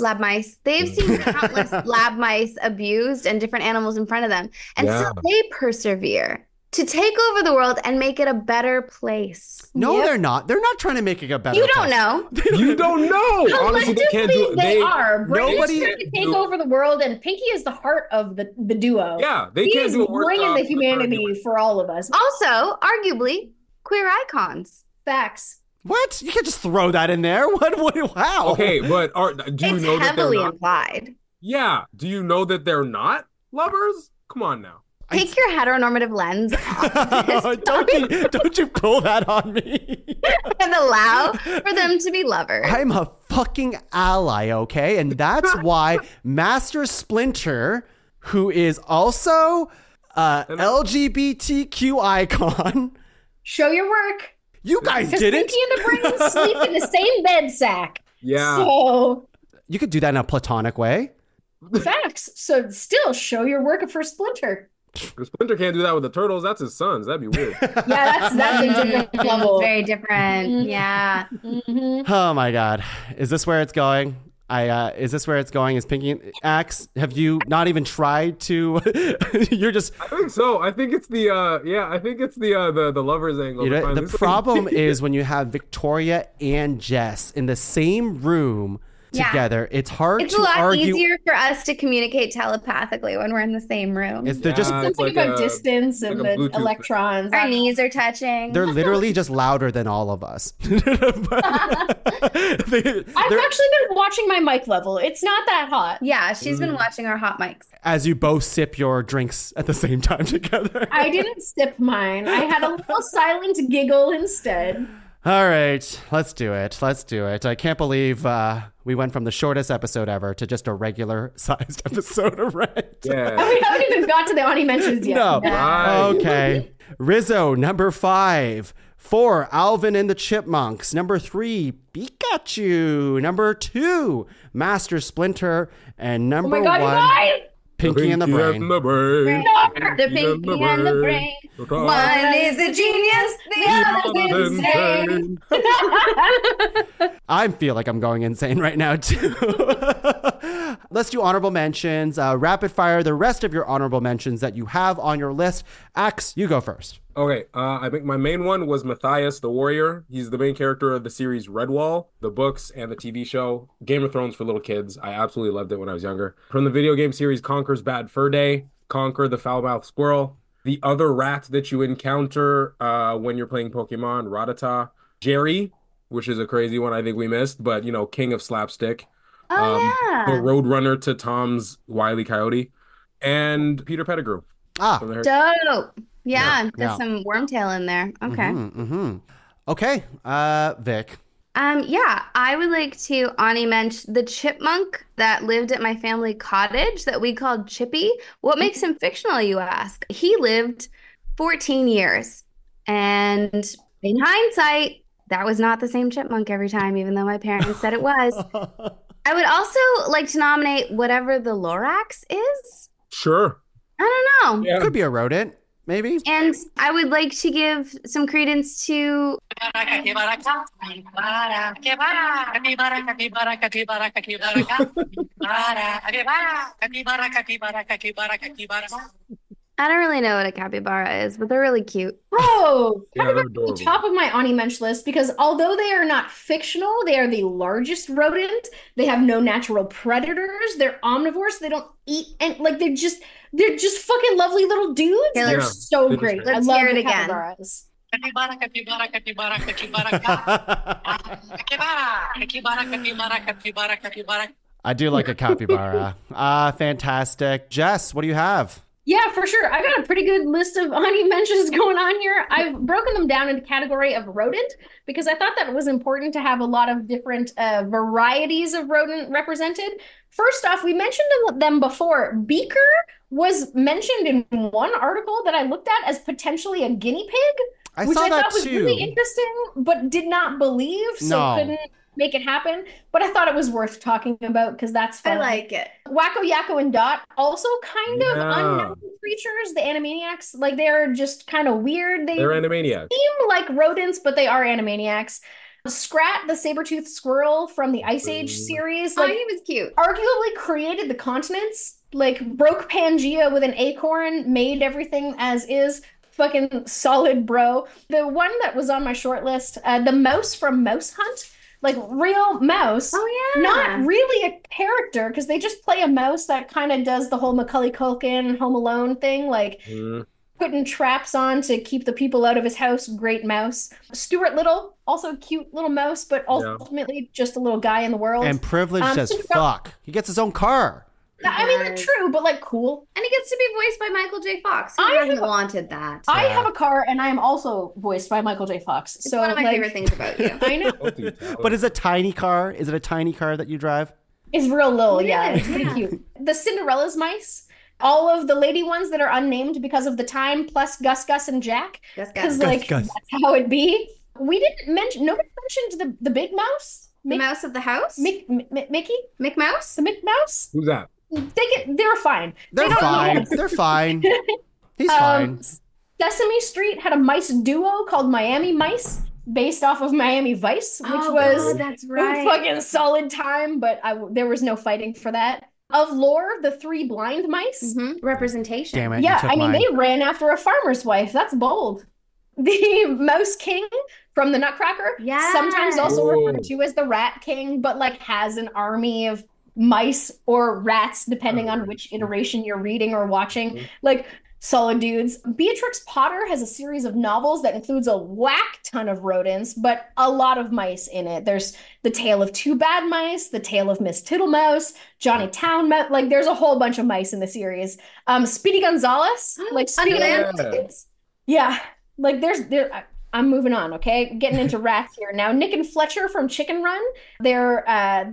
They've seen countless lab mice abused and different animals in front of them. And still they persevere to take over the world and make it a better place. No, they're not. They're not trying to make it a better You place. don't know. You don't know. Honestly, they can't do it. They are. Brain nobody- is trying to take over the world, and Pinky is the heart of the duo. Yeah, they He can't is do a worse bringing job the than humanity for all of us. Also, arguably, queer icons. Facts. What? You can't just throw that in there. What? How? Okay, but do you It's know that they're heavily not? implied. Yeah. Do you know that they're not lovers? Come on now. Take your heteronormative lens off don't you pull that on me. and allow for them to be lovers. I'm a fucking ally, okay? And that's why Master Splinter, who is also a LGBTQ icon. Show your work. You guys Because didn't. Pinky and the Brain sleep in the same bed sack. Yeah. So, You could do that in a platonic way. facts. So, still show your work for Splinter. If Splinter can't do that with the turtles, that's his sons. That'd be weird. Yeah, that's a different level. It's very different. Yeah. Oh my God. Is this where it's going? Is this where it's going? Is Pinky Axe? Have you not even tried to? You're just. I think so. I think it's the the lovers angle. You know, the problem is when you have Victoria and Jess in the same room together. It's hard It's to a lot argue. easier for us to communicate telepathically when we're in the same room. They're just Something like about a- distance like and a the Bluetooth thing. electrons. Our knees are touching. they're literally just louder than all of us. I've actually been watching my mic level. It's not that hot. Yeah, she's been watching our hot mics. As you both sip your drinks at the same time together. I didn't sip mine. I had a little silent giggle instead. All right, let's do it. I can't believe we went from the shortest episode ever to just a regular sized episode of Rent. Yeah. We haven't even got to the Ani mentions yet. No. Right. Okay. Rizzo, number 5. 4, Alvin and the Chipmunks. Number 3, Pikachu. Number 2, Master Splinter. And Oh number my god, 1, you guys! Pinky and the Brain. The Pinky and the Brain. One is a genius, the other's insane. I feel like I'm going insane right now, too. Let's do honorable mentions. Rapid fire the rest of your honorable mentions that you have on your list. Axe, you go first. Okay, I think my main one was Matthias the Warrior. He's the main character of the series Redwall, the books, and the TV show. Game of Thrones for little kids. I absolutely loved it when I was younger. From the video game series Conker's Bad Fur Day, Conker the Foul-Mouthed Squirrel, the other rat that you encounter when you're playing Pokemon, Rattata, Jerry, which is a crazy one I think we missed, but, King of Slapstick. The Roadrunner to Tom's Wile E. Coyote, and Peter Pettigrew. Dope. Yeah, there's some Wormtail in there. Okay. Okay, Vic. Yeah, I would like to mention the chipmunk that lived at my family cottage that we called Chippy. What makes him fictional, you ask? He lived 14 years. And in hindsight, that was not the same chipmunk every time, even though my parents said it was. I would also like to nominate whatever the Lorax is. Sure. I don't know. Yeah. Could be a rodent, maybe. And I would like to give some credence to... I don't really know what a capybara is, but they're really cute. Oh, capybara at the top of my Ani Mensch list because although they are not fictional, they are the largest rodent. They have no natural predators. They're omnivores. They don't eat and like they're just fucking lovely little dudes. Yeah, they're so great. Let's hear it again. Capybaras. I do like a capybara. Fantastic. Jess, what do you have? Yeah, for sure. I got a pretty good list of Ani Mentions going on here. I've broken them down into category of rodent because I thought that it was important to have a lot of different varieties of rodent represented. First off, we mentioned them before. Beaker was mentioned in one article that I looked at as potentially a guinea pig, which I thought was really interesting, but did not believe, so couldn't make it happen. But I thought it was worth talking about because that's fun. I like it. Wacko, Yakko, and Dot, also kind of unknown creatures, the Animaniacs. Like, they're just kind of weird. They're Animaniacs. Seem like rodents, but they are Animaniacs. Scrat, the saber-toothed squirrel from the Ice Age series. Like, he was cute. Arguably created the continents. Like, broke Pangea with an acorn, made everything as is. Fucking solid, bro. The one that was on my short list, the mouse from Mouse Hunt. Like, real mouse. Oh, yeah. Not really a character, because they just play a mouse that kind of does the whole Macaulay Culkin Home Alone thing. Like, putting traps on to keep the people out of his house. Great mouse. Stuart Little, also cute little mouse, but ultimately just a little guy in the world. And privileged as fuck. He gets his own car. I mean, they're true, but like cool. And he gets to be voiced by Michael J. Fox. Who hasn't wanted that? I have a car, and I am also voiced by Michael J. Fox. It's one of my favorite things about you. I know. But is it a tiny car? Is it a tiny car that you drive? It's real little, yeah. It's pretty cute. The Cinderella's mice. All of the lady ones that are unnamed because of the time, plus Gus, Gus, and Jack. Because that's how it be. We didn't mention, nobody mentioned the big mouse. The mouse of the house? Mickey? Mick Mouse? The Mick Mouse? Who's that? They're fine. They're fine. They're fine. He's fine. Sesame Street had a mice duo called Miami Mice, based off of Miami Vice, which was that's right. a fucking solid time, but there was no fighting for that. Of lore, the three blind mice. Representation. Damn it. Yeah, I mean, they ran after a farmer's wife. That's bold. The Mouse King from the Nutcracker, sometimes also referred to as the Rat King, but like has an army of mice or rats, depending on which iteration you're reading or watching. Like, solid dudes. Beatrix Potter has a series of novels that includes a whack ton of rodents, but a lot of mice in it. There's The Tale of Two Bad Mice, The Tale of Miss Tittlemouse, Johnny Town Mouse. Like, there's a whole bunch of mice in the series. Speedy Gonzales, like yeah, like I'm moving on, okay? Getting into rats here. Now, Nick and Fletcher from Chicken Run. They're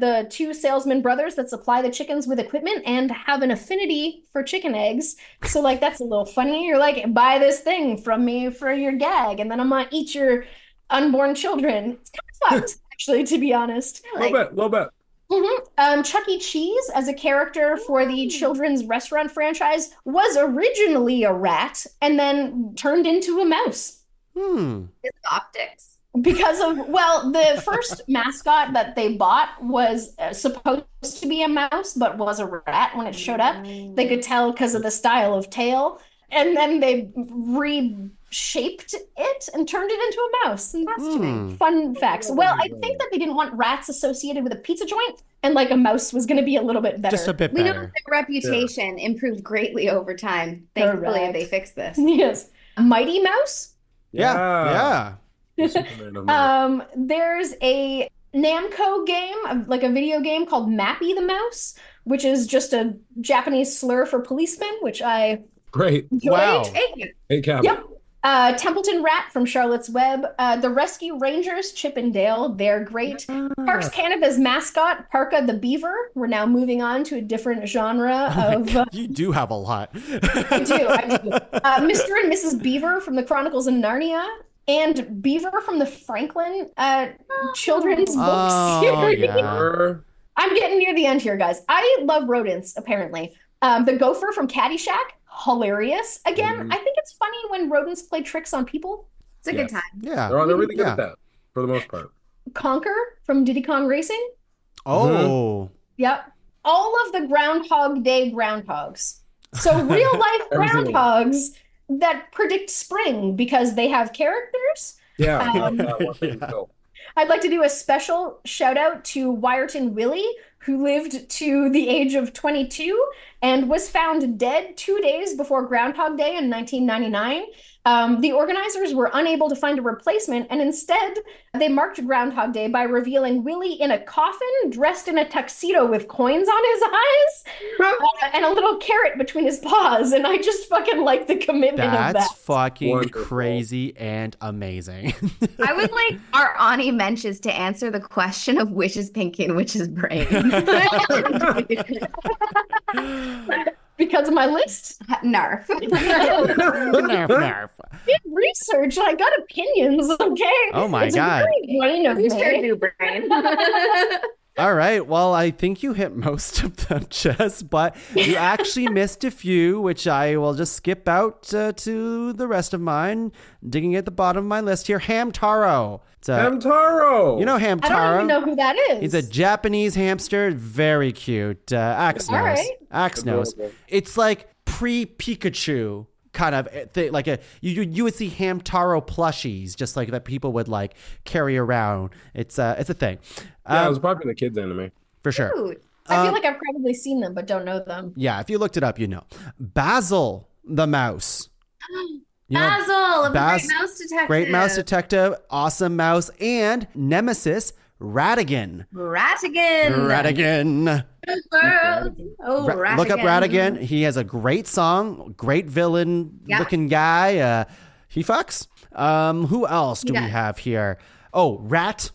the two salesman brothers that supply the chickens with equipment and have an affinity for chicken eggs. So, like, that's a little funny. You're like, buy this thing from me for your gag, and then I'm gonna eat your unborn children. It's kind of fucked, actually, to be honest. Little bit. Chuck E. Cheese, as a character for the children's restaurant franchise, was originally a rat and then turned into a mouse. His optics. Because of, the first mascot that they bought was supposed to be a mouse, but was a rat when it showed up. They could tell because of the style of tail. And then they reshaped it and turned it into a mouse. Fun facts. Well, I think that they didn't want rats associated with a pizza joint, and like a mouse was going to be a little bit better. Just a bit better. We know their reputation improved greatly over time. Thankfully, they fixed this. Yes. Mighty Mouse? Yeah. There's a Namco game, like a video game called Mappy the Mouse, which is just a Japanese slur for policeman, which I Great. enjoyed. Wow. Hey, Cap. Yep. Templeton Rat from Charlotte's Web. The Rescue Rangers, Chip and Dale. They're great. Parks Canada's mascot, Parka the Beaver. We're now moving on to a different genre of. You do have a lot. I do. Mr. and Mrs. Beaver from the Chronicles of Narnia. And Beaver from the Franklin children's book series. Yeah. I'm getting near the end here, guys. I love rodents, apparently. The gopher from Caddyshack, hilarious. Again, I think it's funny when rodents play tricks on people. It's a good time. Yeah. They're really good at that, for the most part. Conker from Diddy Kong Racing. Oh. Yep. All of the Groundhog Day groundhogs. So real life groundhogs that predict spring because they have characters. Yeah. I'd like to do a special shout out to Wyerton Willie, who lived to the age of 22 and was found dead 2 days before Groundhog Day in 1999. The organizers were unable to find a replacement, and instead they marked Groundhog Day by revealing Willie in a coffin, dressed in a tuxedo with coins on his eyes, and a little carrot between his paws. And I just fucking like the commitment of that. That's fucking Wonderful. Crazy and amazing. I would like our Ani Menches to answer the question of which is Pinky and which is Brain. Because of my list? Narf. Narf. Did research. I got opinions, okay? Oh my it's God. A great brain of You sure me. do, Brain. All right. Well, I think you hit most of them, Jess, but you actually missed a few, which I will just skip out to the rest of mine. Digging at the bottom of my list here, Hamtaro. Hamtaro! You know I don't Hamtaro? even know who that is. He's a Japanese hamster. Very cute. Axe All knows. right. Axe knows. It's like pre-Pikachu kind of thing. Like you would see Hamtaro plushies, just like that people would like carry around. It's a thing. Yeah, it was probably the kids' anime. For sure. Dude. I feel like I've probably seen them, but don't know them. Yeah, if you looked it up, you know. Basil the mouse. You know, Basil of the Bas- Great Mouse Detective. Great Mouse Detective, awesome mouse, and Nemesis Ratigan. Ratigan. Ratigan. Oh, Ratigan. Look up Ratigan. He has a great song, great villain looking guy. He fucks. Who else do we have here? Oh, Rat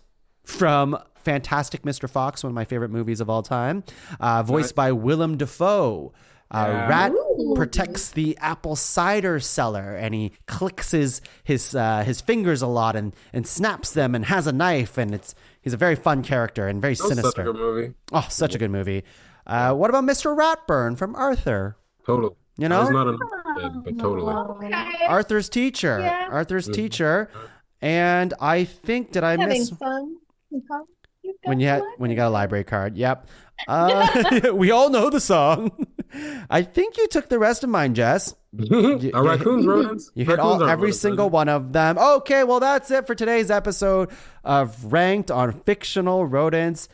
from Fantastic Mr. Fox, one of my favorite movies of all time. Voiced by Willem Dafoe. Rat protects the apple cider cellar, and he clicks his fingers a lot and snaps them and has a knife, and he's a very fun character and very sinister. Such a good movie. Oh, such a good movie. What about Mr. Ratburn from Arthur? Totally. You know? I was not a kid, but totally. Okay. Arthur's teacher. Yeah. Arthur's teacher. And I think, did I Having miss fun. when you got a library card? Yep. We all know the song. I think you took the rest of mine, Jess. Raccoons, rodents. You hit Raccoons aren't every rodents, single one of them. Okay, well, that's it for today's episode of Ranked on Fictional Rodents.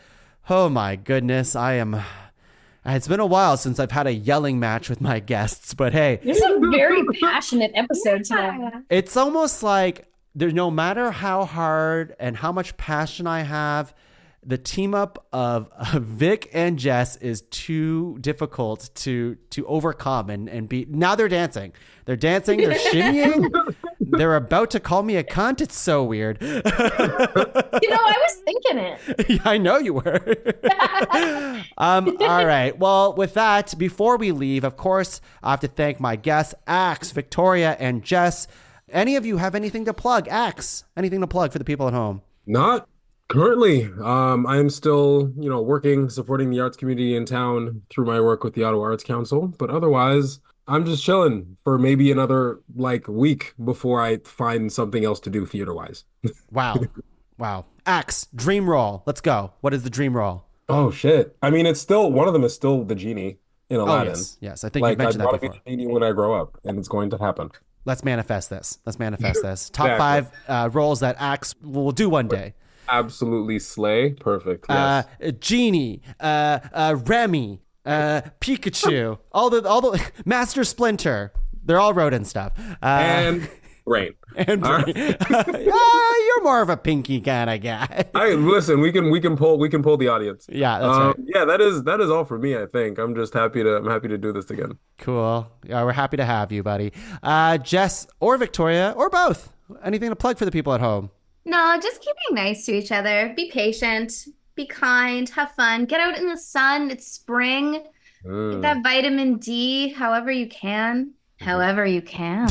Oh my goodness, it's been a while since I've had a yelling match with my guests, but hey. This is a very passionate episode today. It's almost like no matter how hard and how much passion I have, the team up of Vic and Jess is too difficult to overcome and beat. Now they're dancing. They're shimmying. They're about to call me a cunt. It's so weird. I was thinking it. Yeah, I know you were. All right. Well, with that, before we leave, of course, I have to thank my guests, Axe, Victoria, and Jess. Any of you have anything to plug? Axe, anything to plug for the people at home? Not currently. I'm still, working, supporting the arts community in town through my work with the Ottawa Arts Council. But otherwise, I'm just chilling for maybe another week before I find something else to do theater-wise. Wow. Axe, dream roll. Let's go. What is the dream roll? Oh, shit. I mean, it's still, one of them is still the genie in Aladdin. Oh, yes. I think you mentioned that before. I want to be the genie when I grow up, and it's going to happen. Let's manifest this. Top 5 roles that Axe will do one day. Absolutely slay. Perfect. Yes. Genie, Remy, Pikachu, all the Master Splinter. They're all rodent stuff. And Brain. And Brain. You're more of a pinky kind of guy. Listen, we can poll the audience. Yeah, that's right. Yeah, that is all for me, I think. I'm happy to do this again. Cool. Yeah, we're happy to have you, buddy. Jess or Victoria or both. Anything to plug for the people at home? No, just keep being nice to each other. Be patient, be kind, have fun. Get out in the sun. It's spring. Get that vitamin D however you can. However you can.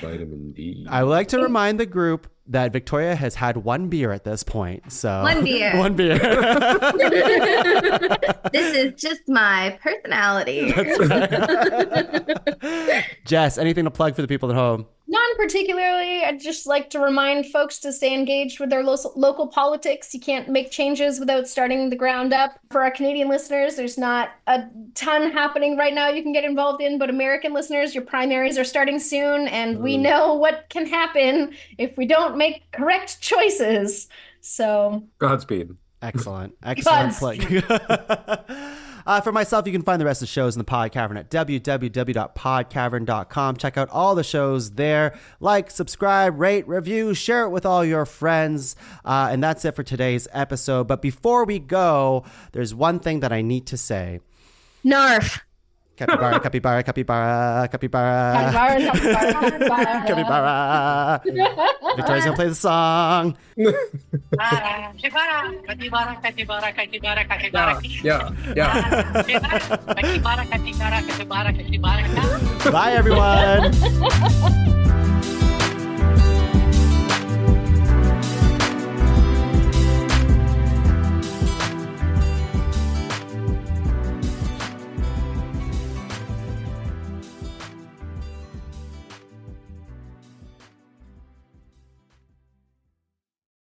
Vitamin D. I would like to remind the group that Victoria has had one beer at this point. So One beer. One beer. This is just my personality. Jess, anything to plug for the people at home? None particularly. I'd just like to remind folks to stay engaged with their local politics. You can't make changes without starting the ground up. For our Canadian listeners, there's not a ton happening right now you can get involved in, but American listeners, your primaries are starting soon, and we know what can happen if we don't make correct choices. So, Godspeed. Excellent plug. For myself, you can find the rest of the shows in the PodCavern at www.podcavern.com. Check out all the shows there. Like, subscribe, rate, review, share it with all your friends. And that's it for today's episode. But before we go, there's one thing that I need to say. Narf. Capybara, capybara, capybara, capybara. Capybara. Victoria's gonna play the song. Yeah. Bye, everyone.